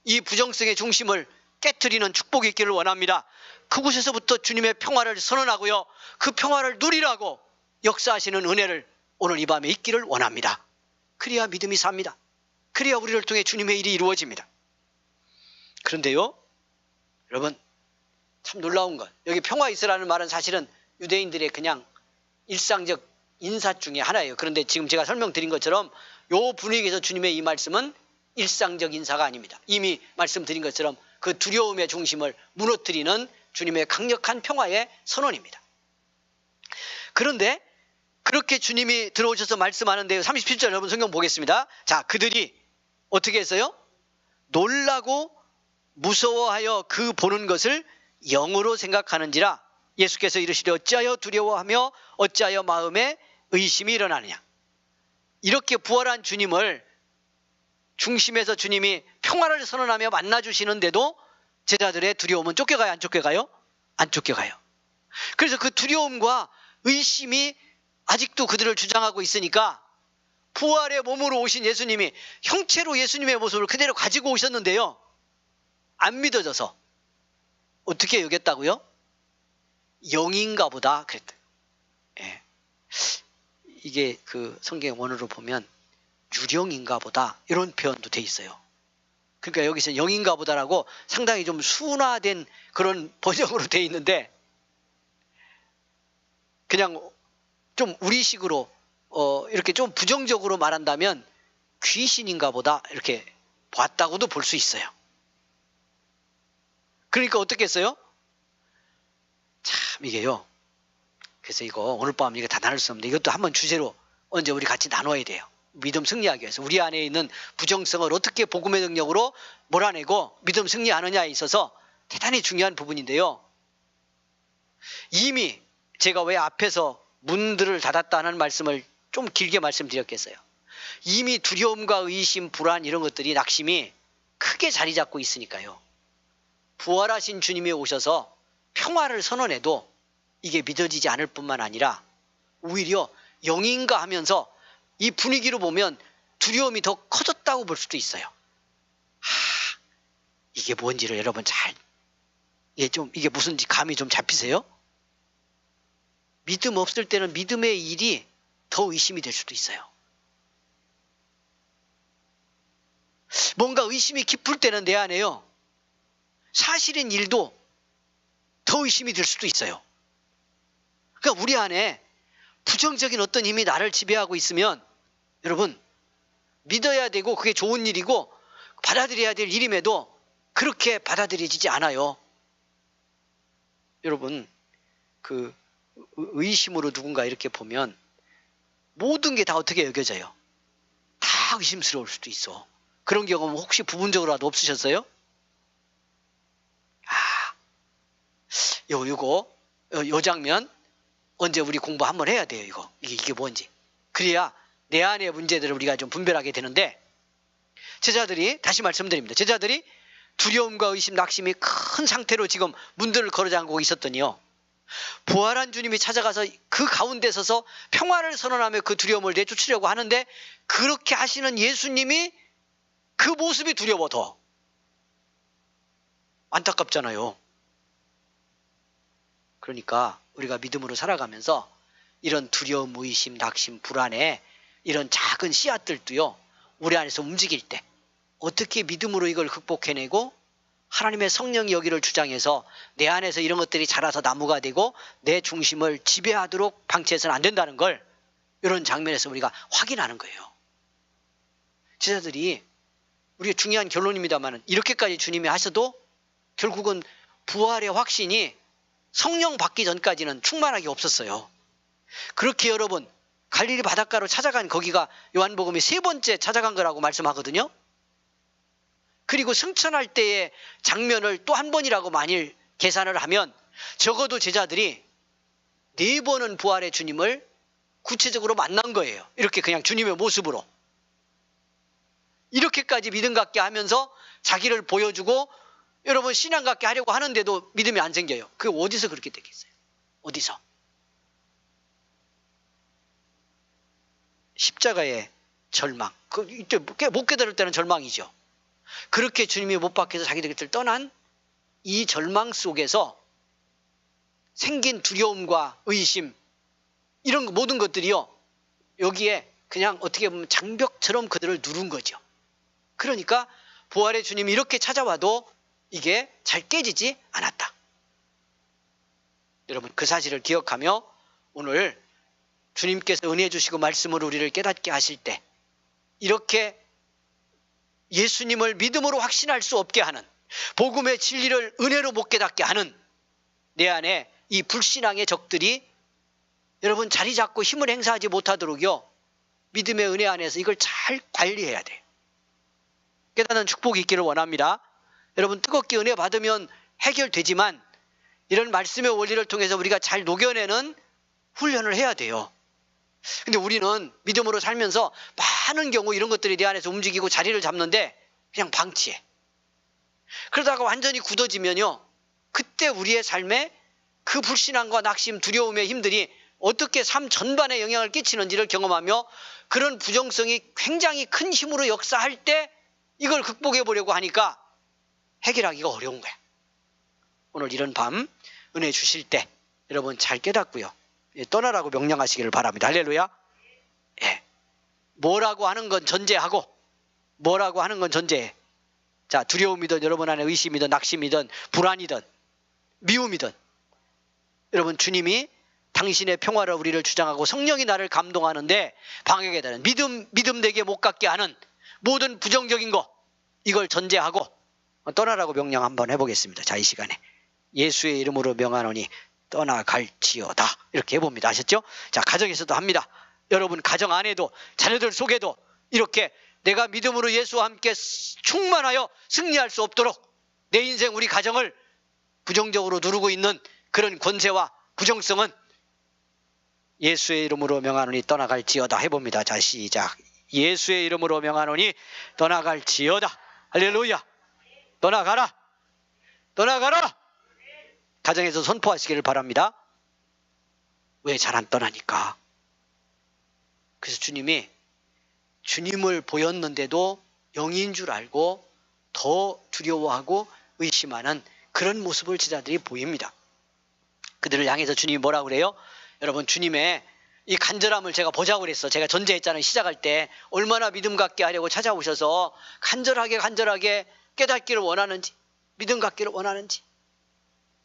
이 부정성의 중심을 깨트리는 축복이 있기를 원합니다. 그곳에서부터 주님의 평화를 선언하고요, 그 평화를 누리라고 역사하시는 은혜를 오늘 이 밤에 있기를 원합니다. 그래야 믿음이 삽니다. 그래야 우리를 통해 주님의 일이 이루어집니다. 그런데요, 여러분 참 놀라운 것, 여기 평화 있으라는 말은 사실은 유대인들의 그냥 일상적 인사 중에 하나예요. 그런데 지금 제가 설명드린 것처럼 이 분위기에서 주님의 이 말씀은 일상적 인사가 아닙니다. 이미 말씀드린 것처럼 그 두려움의 중심을 무너뜨리는 주님의 강력한 평화의 선언입니다. 그런데 그렇게 주님이 들어오셔서 말씀하는데요, 37절 여러분 성경 보겠습니다. 자, 그들이 어떻게 했어요? 놀라고 무서워하여 그 보는 것을 영으로 생각하는지라 예수께서 이르시되 어찌하여 두려워하며 어찌하여 마음에 의심이 일어나느냐. 이렇게 부활한 주님을 중심에서 주님이 평화를 선언하며 만나주시는데도 제자들의 두려움은 쫓겨가요, 안 쫓겨가요? 안 쫓겨가요. 그래서 그 두려움과 의심이 아직도 그들을 주장하고 있으니까 부활의 몸으로 오신 예수님이 형체로 예수님의 모습을 그대로 가지고 오셨는데요, 안 믿어져서 어떻게 여겼다고요? 영인가 보다 그랬대요. 예. 이게 그 성경 원어로 보면 유령인가 보다 이런 표현도 돼 있어요. 그러니까 여기서 영인가 보다라고 상당히 좀 순화된 그런 번역으로 돼 있는데, 그냥 좀 우리식으로 이렇게 좀 부정적으로 말한다면 귀신인가 보다 이렇게 봤다고도 볼 수 있어요. 그러니까 어떻게 했어요? 참 이게요, 그래서 이거 오늘 밤 이거 다 나눌 수 없는데 이것도 한번 주제로 언제 우리 같이 나눠야 돼요. 믿음 승리하기 위해서 우리 안에 있는 부정성을 어떻게 복음의 능력으로 몰아내고 믿음 승리하느냐에 있어서 대단히 중요한 부분인데요, 이미 제가 왜 앞에서 문들을 닫았다는 말씀을 좀 길게 말씀드렸겠어요. 이미 두려움과 의심, 불안 이런 것들이, 낙심이 크게 자리 잡고 있으니까요. 부활하신 주님이 오셔서 평화를 선언해도 이게 믿어지지 않을 뿐만 아니라 오히려 영인가 하면서 이 분위기로 보면 두려움이 더 커졌다고 볼 수도 있어요. 이게 뭔지를 여러분 이게 무슨지 감이 좀 잡히세요? 믿음 없을 때는 믿음의 일이 더 의심이 될 수도 있어요. 뭔가 의심이 깊을 때는 내 안에요, 사실인 일도 더 의심이 될 수도 있어요. 그러니까 우리 안에 부정적인 어떤 힘이 나를 지배하고 있으면 여러분, 믿어야 되고 그게 좋은 일이고 받아들여야 될 일임에도 그렇게 받아들여지지 않아요. 여러분, 그 의심으로 누군가 이렇게 보면 모든 게 다 어떻게 여겨져요? 다 의심스러울 수도 있어. 그런 경험은 혹시 부분적으로라도 없으셨어요? 요 장면 언제 우리 공부 한번 해야 돼요. 이게 뭔지. 그래야 내 안의 문제들을 우리가 좀 분별하게 되는데, 제자들이, 다시 말씀드립니다, 제자들이 두려움과 의심, 낙심이 큰 상태로 지금 문들을 걸어 잠그고 있었더니요, 부활한 주님이 찾아가서 그 가운데 서서 평화를 선언하며 그 두려움을 내쫓으려고 하는데, 그렇게 하시는 예수님이 그 모습이 두려워. 더 안타깝잖아요. 그러니까 우리가 믿음으로 살아가면서 이런 두려움, 의심, 낙심, 불안에 이런 작은 씨앗들도요, 우리 안에서 움직일 때 어떻게 믿음으로 이걸 극복해내고 하나님의 성령이 여기를 주장해서 내 안에서 이런 것들이 자라서 나무가 되고 내 중심을 지배하도록 방치해서는 안 된다는 걸 이런 장면에서 우리가 확인하는 거예요. 제자들이, 우리의 중요한 결론입니다만, 이렇게까지 주님이 하셔도 결국은 부활의 확신이 성령 받기 전까지는 충만하게 없었어요. 그렇게 여러분, 갈릴리 바닷가로 찾아간 거기가 요한복음이 3번째 찾아간 거라고 말씀하거든요. 그리고 승천할 때의 장면을 또 한 번이라고 만일 계산을 하면 적어도 제자들이 4번은 부활의 주님을 구체적으로 만난 거예요. 이렇게 그냥 주님의 모습으로. 이렇게까지 믿음 갖게 하면서 자기를 보여주고 여러분 신앙 갖게 하려고 하는데도 믿음이 안 생겨요. 그게 어디서 그렇게 됐겠어요? 어디서? 십자가의 절망. 이때 못 깨달을 때는 절망이죠. 그렇게 주님이 못 박혀서 자기들 곁을 떠난 이 절망 속에서 생긴 두려움과 의심, 이런 모든 것들이요, 여기에 그냥 어떻게 보면 장벽처럼 그들을 누른 거죠. 그러니까 부활의 주님이 이렇게 찾아와도 이게 잘 깨지지 않았다. 여러분, 그 사실을 기억하며 오늘 주님께서 은혜 주시고 말씀으로 우리를 깨닫게 하실 때 이렇게 예수님을 믿음으로 확신할 수 없게 하는, 복음의 진리를 은혜로 못 깨닫게 하는 내 안에 이 불신앙의 적들이 여러분 자리 잡고 힘을 행사하지 못하도록요, 믿음의 은혜 안에서 이걸 잘 관리해야 돼요. 깨닫는 축복이 있기를 원합니다. 여러분, 뜨겁게 은혜 받으면 해결되지만 이런 말씀의 원리를 통해서 우리가 잘 녹여내는 훈련을 해야 돼요. 근데 우리는 믿음으로 살면서 많은 경우 이런 것들이 내 안에서 움직이고 자리를 잡는데 그냥 방치해. 그러다가 완전히 굳어지면요, 그때 우리의 삶에 그 불신앙과 낙심, 두려움의 힘들이 어떻게 삶 전반에 영향을 끼치는지를 경험하며 그런 부정성이 굉장히 큰 힘으로 역사할 때 이걸 극복해 보려고 하니까 해결하기가 어려운 거야. 오늘 이런 밤 은혜 주실 때 여러분 잘 깨닫고요, 떠나라고 명령하시기를 바랍니다. 할렐루야. 예. 뭐라고 하는 건 전제하고, 뭐라고 하는 건 전제해. 자, 두려움이든 여러분 안에 의심이든 낙심이든 불안이든 미움이든, 여러분 주님이 당신의 평화를 우리를 주장하고 성령이 나를 감동하는데 방해가 되는, 믿음 되게 못 갖게 하는 모든 부정적인 거, 이걸 전제하고 떠나라고 명령 한번 해보겠습니다. 자, 이 시간에 예수의 이름으로 명하노니 떠나갈지어다, 이렇게 해봅니다. 아셨죠? 자, 가정에서도 합니다. 여러분 가정 안에도, 자녀들 속에도 이렇게 내가 믿음으로 예수와 함께 충만하여 승리할 수 없도록 내 인생, 우리 가정을 부정적으로 누르고 있는 그런 권세와 부정성은 예수의 이름으로 명하노니 떠나갈지어다 해봅니다. 자, 시작. 예수의 이름으로 명하노니 떠나갈지어다. 할렐루야. 떠나가라. 떠나가라. 가정에서 선포하시기를 바랍니다. 왜 잘 안 떠나니까? 그래서 주님이 주님을 보였는데도 영인 줄 알고 더 두려워하고 의심하는 그런 모습을 제자들이 보입니다. 그들을 향해서 주님이 뭐라고 그래요? 여러분, 주님의 이 간절함을 제가 보자고 그랬어. 제가 전제했잖아요. 시작할 때 얼마나 믿음 갖게 하려고 찾아오셔서 간절하게 깨닫기를 원하는지, 믿음 갖기를 원하는지.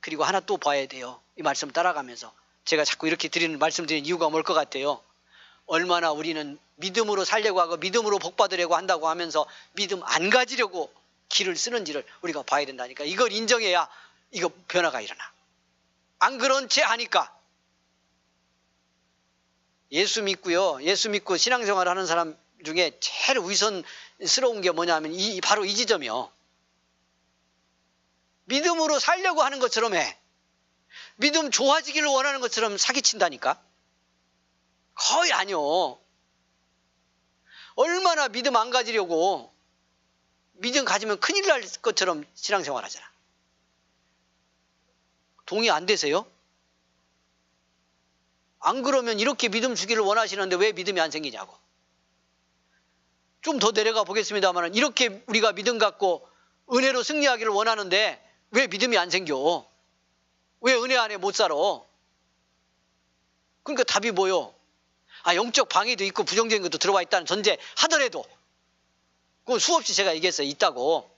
그리고 하나 또 봐야 돼요. 이 말씀 따라가면서 제가 자꾸 이렇게 말씀 드리는 이유가 뭘 것 같아요? 얼마나 우리는 믿음으로 살려고 하고 믿음으로 복 받으려고 한다고 하면서 믿음 안 가지려고 길을 쓰는지를 우리가 봐야 된다니까. 이걸 인정해야 이거 변화가 일어나. 안 그런 채 하니까. 예수 믿고요. 예수 믿고 신앙생활 하는 사람 중에 제일 위선스러운 게 뭐냐면 바로 이 지점이요. 믿음으로 살려고 하는 것처럼 해. 믿음 좋아지기를 원하는 것처럼 사기친다니까. 거의 아니요. 얼마나 믿음 안 가지려고 믿음 가지면 큰일 날 것처럼 신앙생활 하잖아. 동의 안 되세요? 안 그러면 이렇게 믿음 주기를 원하시는데 왜 믿음이 안 생기냐고. 좀 더 내려가 보겠습니다만 이렇게 우리가 믿음 갖고 은혜로 승리하기를 원하는데 왜 믿음이 안 생겨? 왜 은혜 안에 못 살아? 그러니까 답이 뭐요? 영적 방해도 있고 부정적인 것도 들어와 있다는 전제 하더라도 그건 수없이 제가 얘기했어요. 있다고.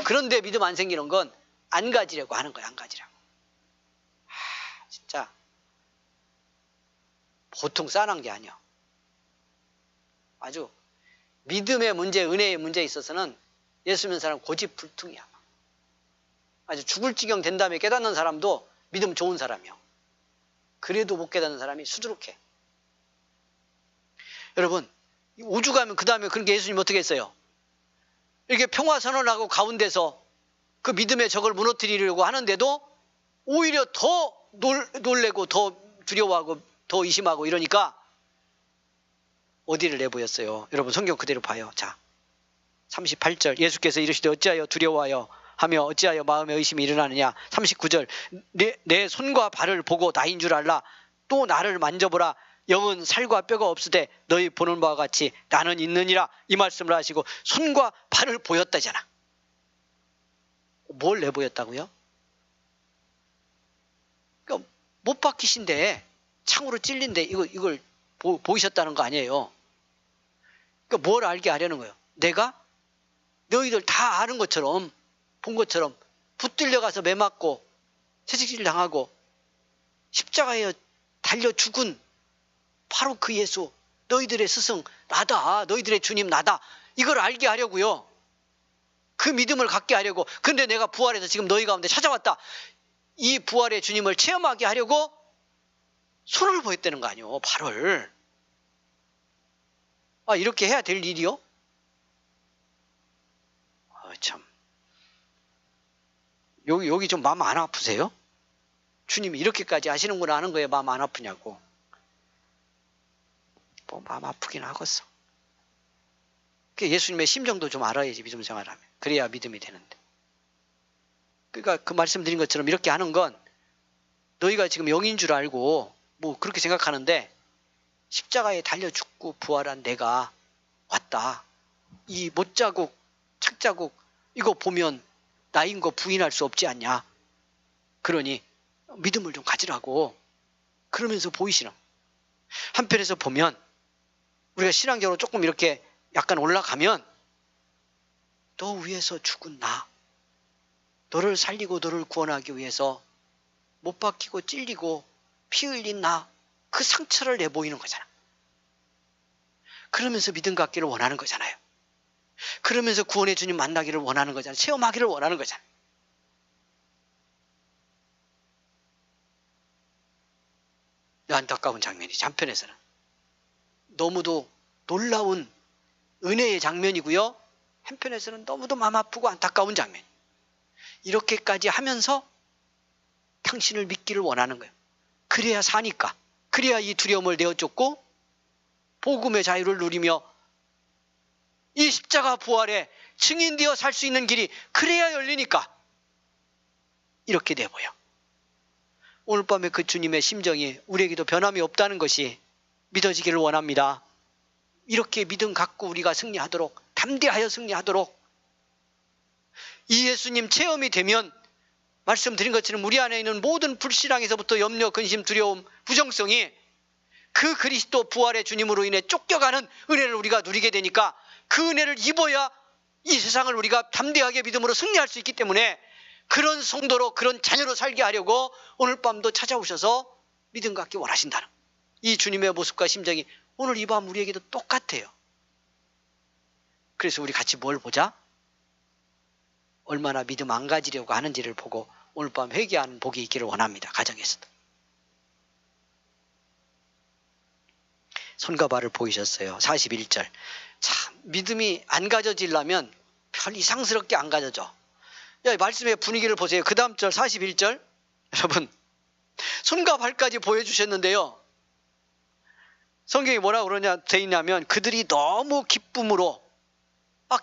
그런데 믿음 안 생기는 건 안 가지려고 하는 거야. 안 가지려고. 진짜 보통 싸난 게 아니야. 아주 믿음의 문제, 은혜의 문제에 있어서는 예수 믿는 사람은 고집불통이야. 아주 죽을 지경 된 다음에 깨닫는 사람도 믿음 좋은 사람이요. 그래도 못 깨닫는 사람이 수두룩해. 여러분, 오죽하면 그 다음에 그런 게 예수님 어떻게 했어요? 이렇게 평화선언하고 가운데서 그 믿음의 적을 무너뜨리려고 하는데도 오히려 더 놀래고 더 두려워하고 더 의심하고 이러니까 어디를 내보였어요? 여러분 성경 그대로 봐요. 자, 38절 예수께서 이르시되 어찌하여 두려워하여 하며 어찌하여 마음에 의심이 일어나느냐. 39절 내 손과 발을 보고 나인 줄 알라. 또 나를 만져보라. 영은 살과 뼈가 없으되 너희 보는 바와 같이 나는 있느니라. 이 말씀을 하시고 손과 발을 보였다잖아. 뭘 내보였다고요? 그러니까 못 박히신데 창으로 찔린데 이걸 보이셨다는 거 아니에요. 그러니까 뭘 알게 하려는 거예요? 내가 너희들 다 아는 것처럼 본 것처럼 붙들려 가서 매 맞고 채찍질 당하고 십자가에 달려 죽은 바로 그 예수, 너희들의 스승 나다, 너희들의 주님 나다, 이걸 알게 하려고요. 그 믿음을 갖게 하려고. 근데 내가 부활해서 지금 너희 가운데 찾아왔다, 이 부활의 주님을 체험하게 하려고 손을 보였다는 거 아니에요. 발을. 이렇게 해야 될 일이요? 참. 여기 좀 마음 안 아프세요? 주님이 이렇게까지 하시는구나 하는 거에 마음 안 아프냐고. 마음 아프긴 하겠어. 예수님의 심정도 좀 알아야지 믿음 생활하면. 그래야 믿음이 되는데. 그러니까 그 말씀드린 것처럼 이렇게 하는 건 너희가 지금 영인 줄 알고 뭐 그렇게 생각하는데 십자가에 달려 죽고 부활한 내가 왔다. 이 못자국, 착자국 이거 보면 나인 거 부인할 수 없지 않냐. 그러니 믿음을 좀 가지라고. 그러면서 보이시는. 한편에서 보면 우리가 신앙적으로 조금 이렇게 약간 올라가면 너 위해서 죽은 나, 너를 살리고 너를 구원하기 위해서 못 박히고 찔리고 피 흘린 나, 그 상처를 내보이는 거잖아. 그러면서 믿음 갖기를 원하는 거잖아요. 그러면서 구원의 주님 만나기를 원하는 거잖아요. 체험하기를 원하는 거잖아요. 안타까운 장면이지. 한편에서는 너무도 놀라운 은혜의 장면이고요, 한편에서는 너무도 마음 아프고 안타까운 장면. 이렇게까지 하면서 당신을 믿기를 원하는 거예요. 그래야 사니까. 그래야 이 두려움을 내어쫓고 복음의 자유를 누리며 이 십자가 부활에 증인되어 살 수 있는 길이 그래야 열리니까 이렇게 내보여. 오늘 밤에 그 주님의 심정이 우리에게도 변함이 없다는 것이 믿어지기를 원합니다. 이렇게 믿음 갖고 우리가 승리하도록, 담대하여 승리하도록, 이 예수님 체험이 되면 말씀드린 것처럼 우리 안에 있는 모든 불신앙에서부터 염려, 근심, 두려움, 부정성이 그 그리스도 부활의 주님으로 인해 쫓겨가는 은혜를 우리가 누리게 되니까 그 은혜를 입어야 이 세상을 우리가 담대하게 믿음으로 승리할 수 있기 때문에 그런 성도로, 그런 자녀로 살게 하려고 오늘 밤도 찾아오셔서 믿음 갖기 원하신다는 이 주님의 모습과 심정이 오늘 이 밤 우리에게도 똑같아요. 그래서 우리 같이 뭘 보자? 얼마나 믿음 안 가지려고 하는지를 보고 오늘 밤 회개하는 복이 있기를 원합니다. 가정에서도. 손과 발을 보이셨어요. 41절. 참 믿음이 안 가져지려면 별 이상스럽게 안 가져져. 야, 말씀의 분위기를 보세요. 그 다음 절 41절. 여러분 손과 발까지 보여주셨는데요. 성경이 뭐라고 그러냐 돼 있냐면 그들이 너무 기쁨으로,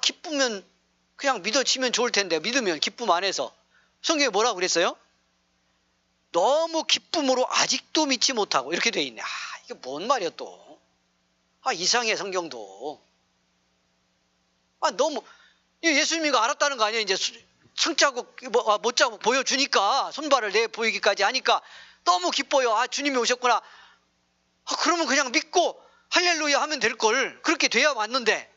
기쁘면 그냥 믿어지면 좋을 텐데, 믿으면 기쁨 안에서. 성경이 뭐라고 그랬어요? 너무 기쁨으로 아직도 믿지 못하고, 이렇게 돼 있네. 이게 뭔 말이야 또. 이상해 성경도. 너무 예수님이가 알았다는 거 아니에요. 이제 손자국 못자국 보여주니까, 손발을 내 보이기까지 하니까 너무 기뻐요. 주님이 오셨구나. 그러면 그냥 믿고 할렐루야 하면 될 걸. 그렇게 돼야 맞는데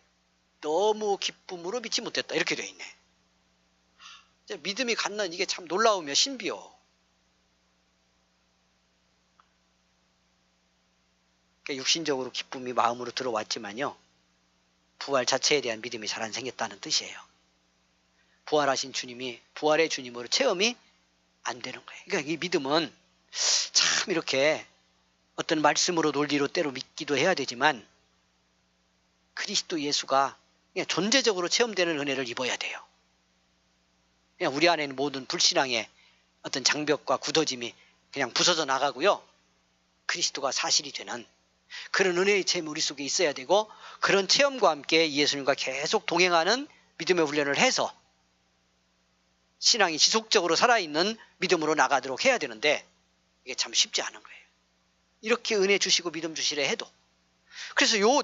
너무 기쁨으로 믿지 못했다. 이렇게 돼 있네. 믿음이 갖는 이게 참 놀라우며 신비요. 그러니까 육신적으로 기쁨이 마음으로 들어왔지만요, 부활 자체에 대한 믿음이 잘 안 생겼다는 뜻이에요. 부활하신 주님이 부활의 주님으로 체험이 안 되는 거예요. 그러니까 이 믿음은 참 이렇게 어떤 말씀으로 논리로 때로 믿기도 해야 되지만 그리스도 예수가 그냥 존재적으로 체험되는 은혜를 입어야 돼요. 그냥 우리 안에 있는 모든 불신앙의 어떤 장벽과 굳어짐이 그냥 부서져 나가고요, 그리스도가 사실이 되는 그런 은혜의 체험이 우리 속에 있어야 되고, 그런 체험과 함께 예수님과 계속 동행하는 믿음의 훈련을 해서 신앙이 지속적으로 살아있는 믿음으로 나가도록 해야 되는데 이게 참 쉽지 않은 거예요. 이렇게 은혜 주시고 믿음 주시래 해도. 그래서 요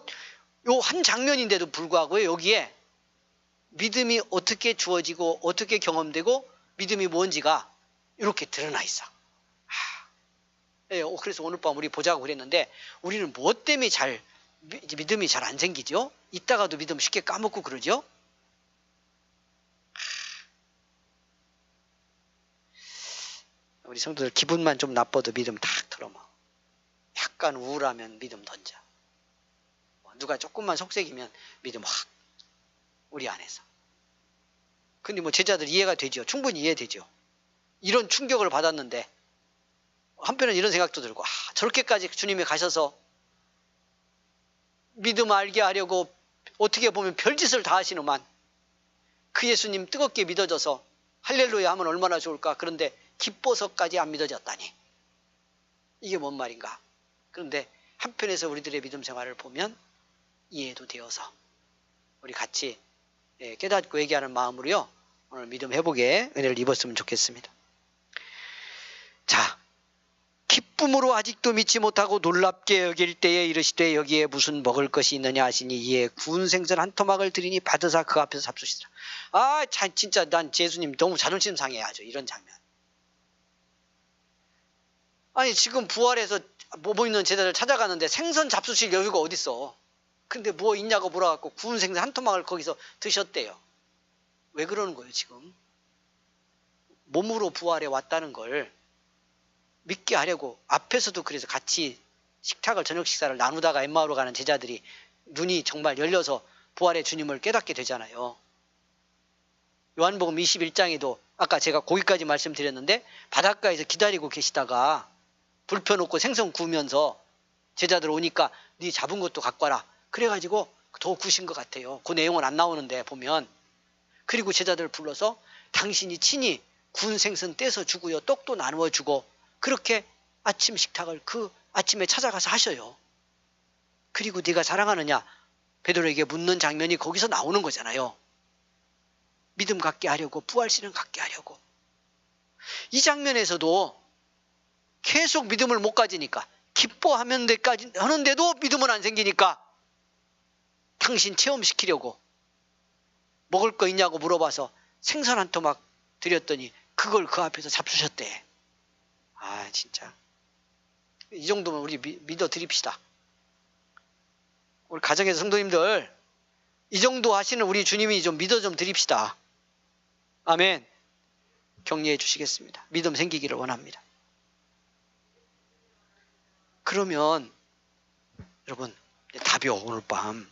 한 장면인데도 불구하고 여기에 믿음이 어떻게 주어지고 어떻게 경험되고 믿음이 뭔지가 이렇게 드러나 있어. 그래서 오늘 밤 우리 보자고 그랬는데 우리는 무엇 때문에 믿음이 잘 안 생기죠? 이따가도 믿음 쉽게 까먹고 그러죠? 우리 성도들 기분만 좀 나빠도 믿음 탁 들어머. 약간 우울하면 믿음 던져. 누가 조금만 속색이면 믿음 확 우리 안에서. 근데 제자들 이해가 되죠. 충분히 이해되죠. 이런 충격을 받았는데 한편은 이런 생각도 들고, 저렇게까지 주님이 가셔서 믿음 알게 하려고 어떻게 보면 별짓을 다 하시는만 그 예수님 뜨겁게 믿어져서 할렐루야 하면 얼마나 좋을까. 그런데 기뻐서까지 안 믿어졌다니 이게 뭔 말인가. 그런데 한편에서 우리들의 믿음 생활을 보면 이해도 되어서 우리 같이 깨닫고 얘기하는 마음으로요, 오늘 믿음 회복에 은혜를 입었으면 좋겠습니다. 자, 기쁨으로 아직도 믿지 못하고 놀랍게 여길 때에 이르시되 여기에 무슨 먹을 것이 있느냐 하시니 이에 구운 생선 한 토막을 드리니 받으사 그 앞에서 잡수시더라. 진짜 난 예수님 너무 자존심 상해. 아주 이런 장면. 지금 부활해서 뭐 있는 제자들 찾아가는데 생선 잡수실 여유가 어딨어. 근데 뭐 있냐고 물어갖고 구운 생선 한 토막을 거기서 드셨대요. 왜 그러는 거예요 지금? 몸으로 부활해 왔다는 걸 믿게 하려고. 앞에서도 그래서 같이 식탁을, 저녁 식사를 나누다가 엠마오로 가는 제자들이 눈이 정말 열려서 부활의 주님을 깨닫게 되잖아요. 요한복음 21장에도 아까 제가 거기까지 말씀드렸는데 바닷가에서 기다리고 계시다가 불 펴놓고 생선 구우면서 제자들 오니까 네 잡은 것도 갖고 와라. 그래가지고 더 구신 것 같아요. 그 내용은 안 나오는데 보면. 그리고 제자들 불러서 당신이 친히 구운 생선 떼서 주고요, 떡도 나누어 주고, 그렇게 아침 식탁을 그 아침에 찾아가서 하셔요. 그리고 네가 사랑하느냐 베드로에게 묻는 장면이 거기서 나오는 거잖아요. 믿음 갖게 하려고, 부활신을 갖게 하려고. 이 장면에서도 계속 믿음을 못 가지니까, 기뻐하면 데까지 하는데도 믿음은 안 생기니까 당신 체험시키려고 먹을 거 있냐고 물어봐서 생선 한 토막 드렸더니 그걸 그 앞에서 잡수셨대. 아, 진짜 이 정도면 우리 믿어 드립시다. 우리 가정에서 성도님들 이 정도 하시는 우리 주님이 좀 믿어 좀 드립시다. 아멘. 격려해 주시겠습니다. 믿음 생기기를 원합니다. 그러면 여러분, 답이요. 오늘 밤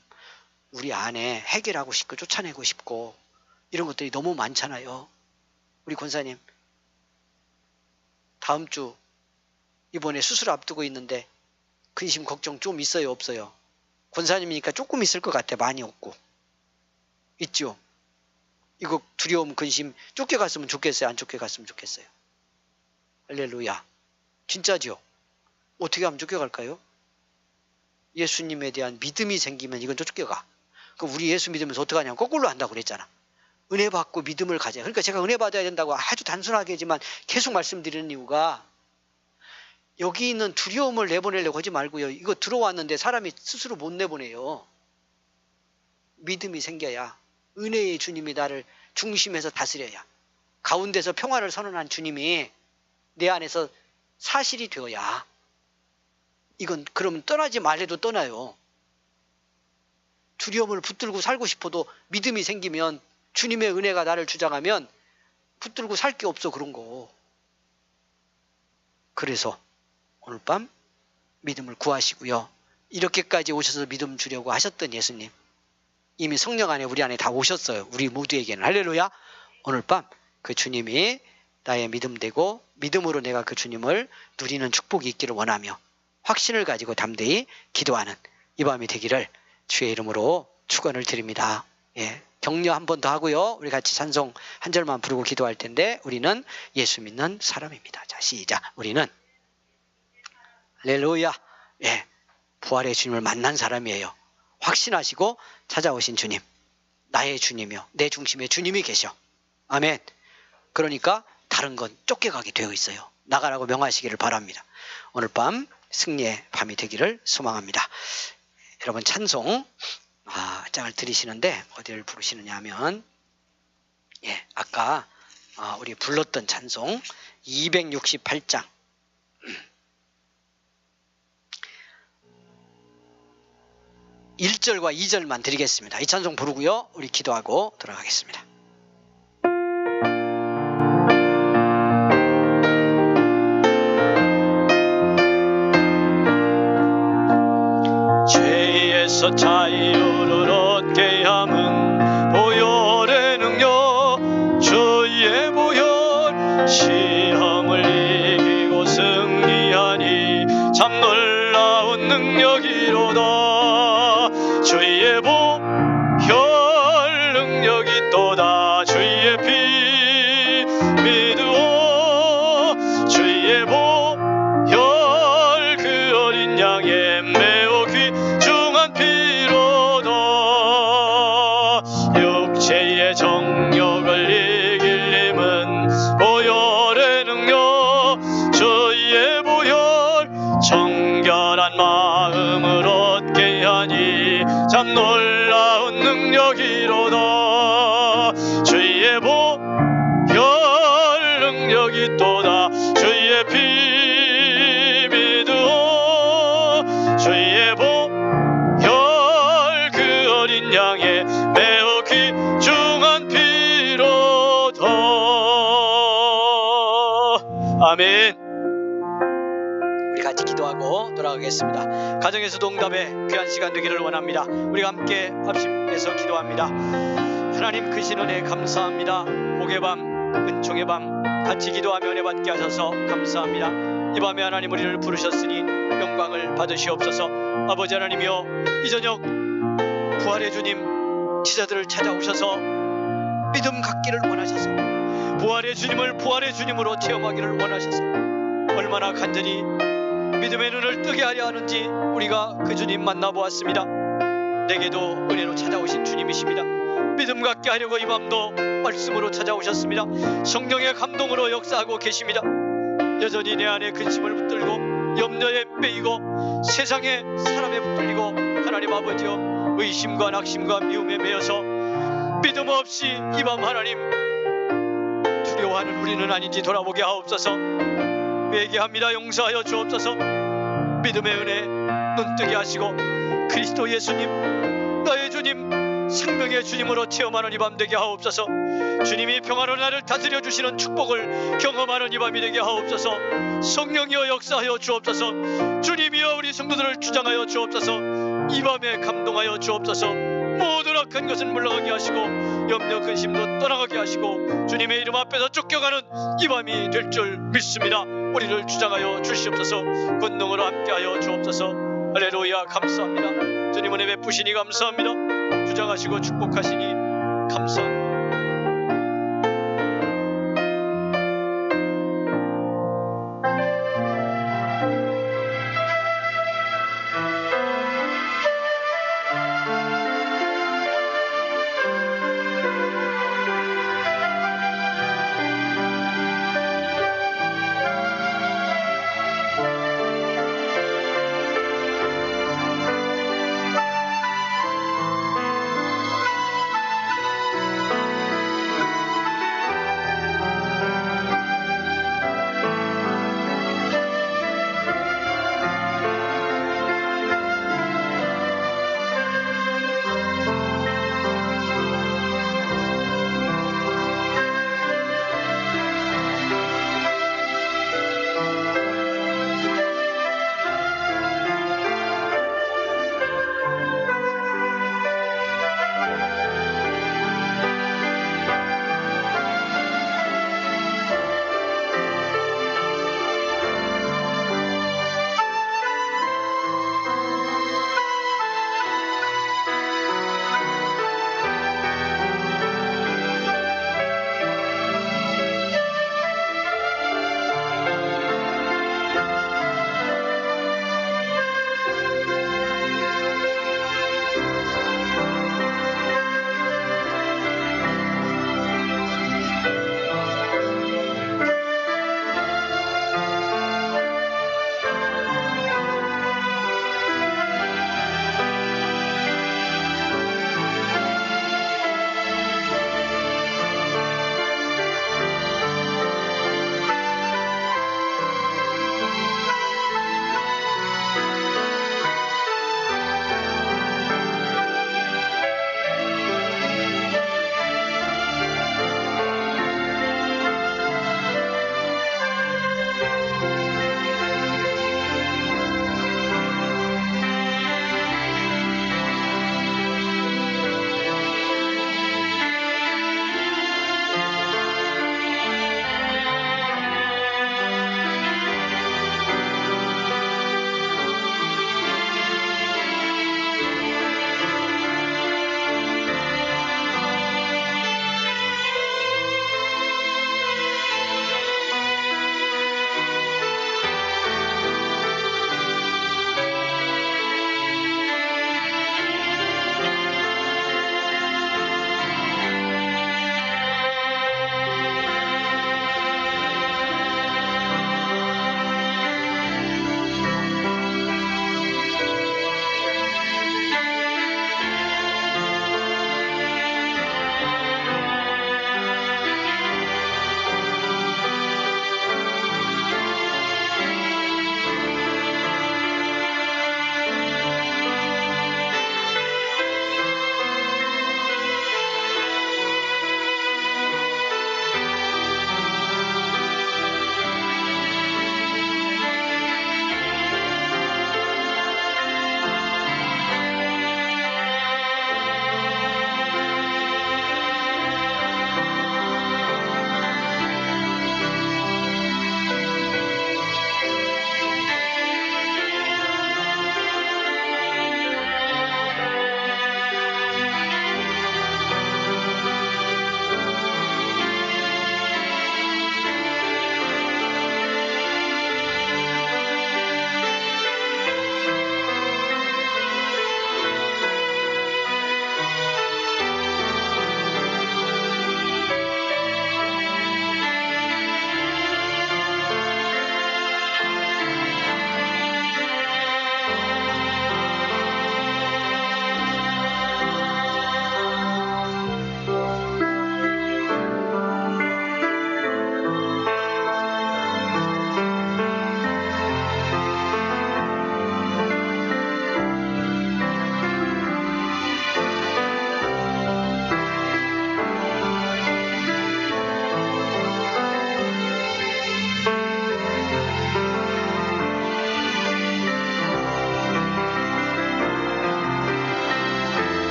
우리 안에 해결하고 싶고 쫓아내고 싶고 이런 것들이 너무 많잖아요. 우리 권사님 다음 주 이번에 수술 앞두고 있는데 근심 걱정 좀 있어요, 없어요? 권사님이니까 조금 있을 것 같아. 많이 없고. 있죠? 이거 두려움, 근심 쫓겨갔으면 좋겠어요? 안 쫓겨갔으면 좋겠어요? 할렐루야. 진짜죠? 어떻게 하면 쫓겨갈까요? 예수님에 대한 믿음이 생기면 이건 쫓겨가. 그럼 우리 예수 믿으면서 어떻게 하냐면 거꾸로 한다고 그랬잖아. 은혜 받고 믿음을 가져야. 그러니까 제가 은혜 받아야 된다고 아주 단순하게 하지만 계속 말씀드리는 이유가, 여기 있는 두려움을 내보내려고 하지 말고요. 이거 들어왔는데 사람이 스스로 못 내보내요. 믿음이 생겨야, 은혜의 주님이 나를 중심에서 다스려야, 가운데서 평화를 선언한 주님이 내 안에서 사실이 되어야, 이건 그러면 떠나지 말래도 떠나요. 두려움을 붙들고 살고 싶어도 믿음이 생기면, 주님의 은혜가 나를 주장하면 붙들고 살 게 없어. 그런 거. 그래서 오늘 밤 믿음을 구하시고요. 이렇게까지 오셔서 믿음 주려고 하셨던 예수님, 이미 성령 안에 우리 안에 다 오셨어요. 우리 모두에게는. 할렐루야. 오늘 밤 그 주님이 나의 믿음 되고 믿음으로 내가 그 주님을 누리는 축복이 있기를 원하며 확신을 가지고 담대히 기도하는 이 밤이 되기를 주의 이름으로 축원을 드립니다. 예, 격려 한 번 더 하고요. 우리 같이 찬송 한 절만 부르고 기도할 텐데, 우리는 예수 믿는 사람입니다. 자, 시작. 우리는 할렐루야. 예, 부활의 주님을 만난 사람이에요. 확신하시고 찾아오신 주님, 나의 주님이요, 내 중심에 주님이 계셔. 아멘. 그러니까 다른 건 쫓겨가게 되어 있어요. 나가라고 명하시기를 바랍니다. 오늘 밤 승리의 밤이 되기를 소망합니다. 여러분, 찬송 짝을 들으시는데 어디를 부르시느냐 하면, 예, 아까 우리 불렀던 찬송 268장 1절과 2절만 드리겠습니다. 이 찬송 부르고요, 우리 기도하고 돌아가겠습니다. 죄에서 자유를 얻게 함은 보혈의 능력, 주의 보혈 시험을 이기고 승리하니 참 놀라운 능력이로다. 주의 보혈 능력이 또다. 주의 피 믿으오. 주의 보혈 그 어린 양의 매우 귀중한 피로다. 육체의 정욕을 이길 힘은 보혈의 능력, 주의 보혈 정결한 마음을 얻게 하니 참 놀라운 능력이로다. 주의 보혈 능력이 또다. 주의 피 믿으오. 주의 보혈 그 어린 양의 매우 귀중한 피로다. 아멘. 우리 같이 기도하고 돌아가겠습니다. 가정에서도 응답의 귀한 시간 되기를 원합니다. 우리가 함께 합심해서 기도합니다. 하나님, 크신 은혜 감사합니다. 복의 밤, 은총의 밤 같이 기도하며 은혜 받게 하셔서 감사합니다. 이 밤에 하나님 우리를 부르셨으니 영광을 받으시옵소서. 아버지 하나님이여, 이 저녁 부활의 주님 지자들을 찾아오셔서 믿음 갖기를 원하셔서, 부활의 주님을 부활의 주님으로 체험하기를 원하셔서 얼마나 간절히 믿음의 눈을 뜨게 하려 하는지 우리가 그 주님 만나보았습니다. 내게도 은혜로 찾아오신 주님이십니다. 믿음 갖게 하려고 이 밤도 말씀으로 찾아오셨습니다. 성령의 감동으로 역사하고 계십니다. 여전히 내 안에 근심을 붙들고 염려에 빼이고 세상에 사람에 붙들리고 하나님 아버지여 의심과 낙심과 미움에 매여서 믿음 없이 이 밤 하나님 두려워하는 우리는 아닌지 돌아보게 하옵소서. 회개합니다. 용서하여 주옵소서. 믿음의 은혜 눈뜨게 하시고 그리스도 예수님 나의 주님 생명의 주님으로 체험하는 이 밤 되게 하옵소서. 주님이 평화로 나를 다스려 주시는 축복을 경험하는 이 밤이 되게 하옵소서. 성령이여 역사하여 주옵소서. 주님이여 우리 성도들을 주장하여 주옵소서. 이 밤에 감동하여 주옵소서. 모든 악한 것은 물러가게 하시고 염려 근심도 떠나가게 하시고 주님의 이름 앞에서 쫓겨가는 이 밤이 될 줄 믿습니다. 우리를 주장하여 주시옵소서. 권능으로 함께하여 주옵소서. 할렐루야. 감사합니다. 주님 은혜 베푸시니 감사합니다. 주장하시고 축복하시니 감사합니다.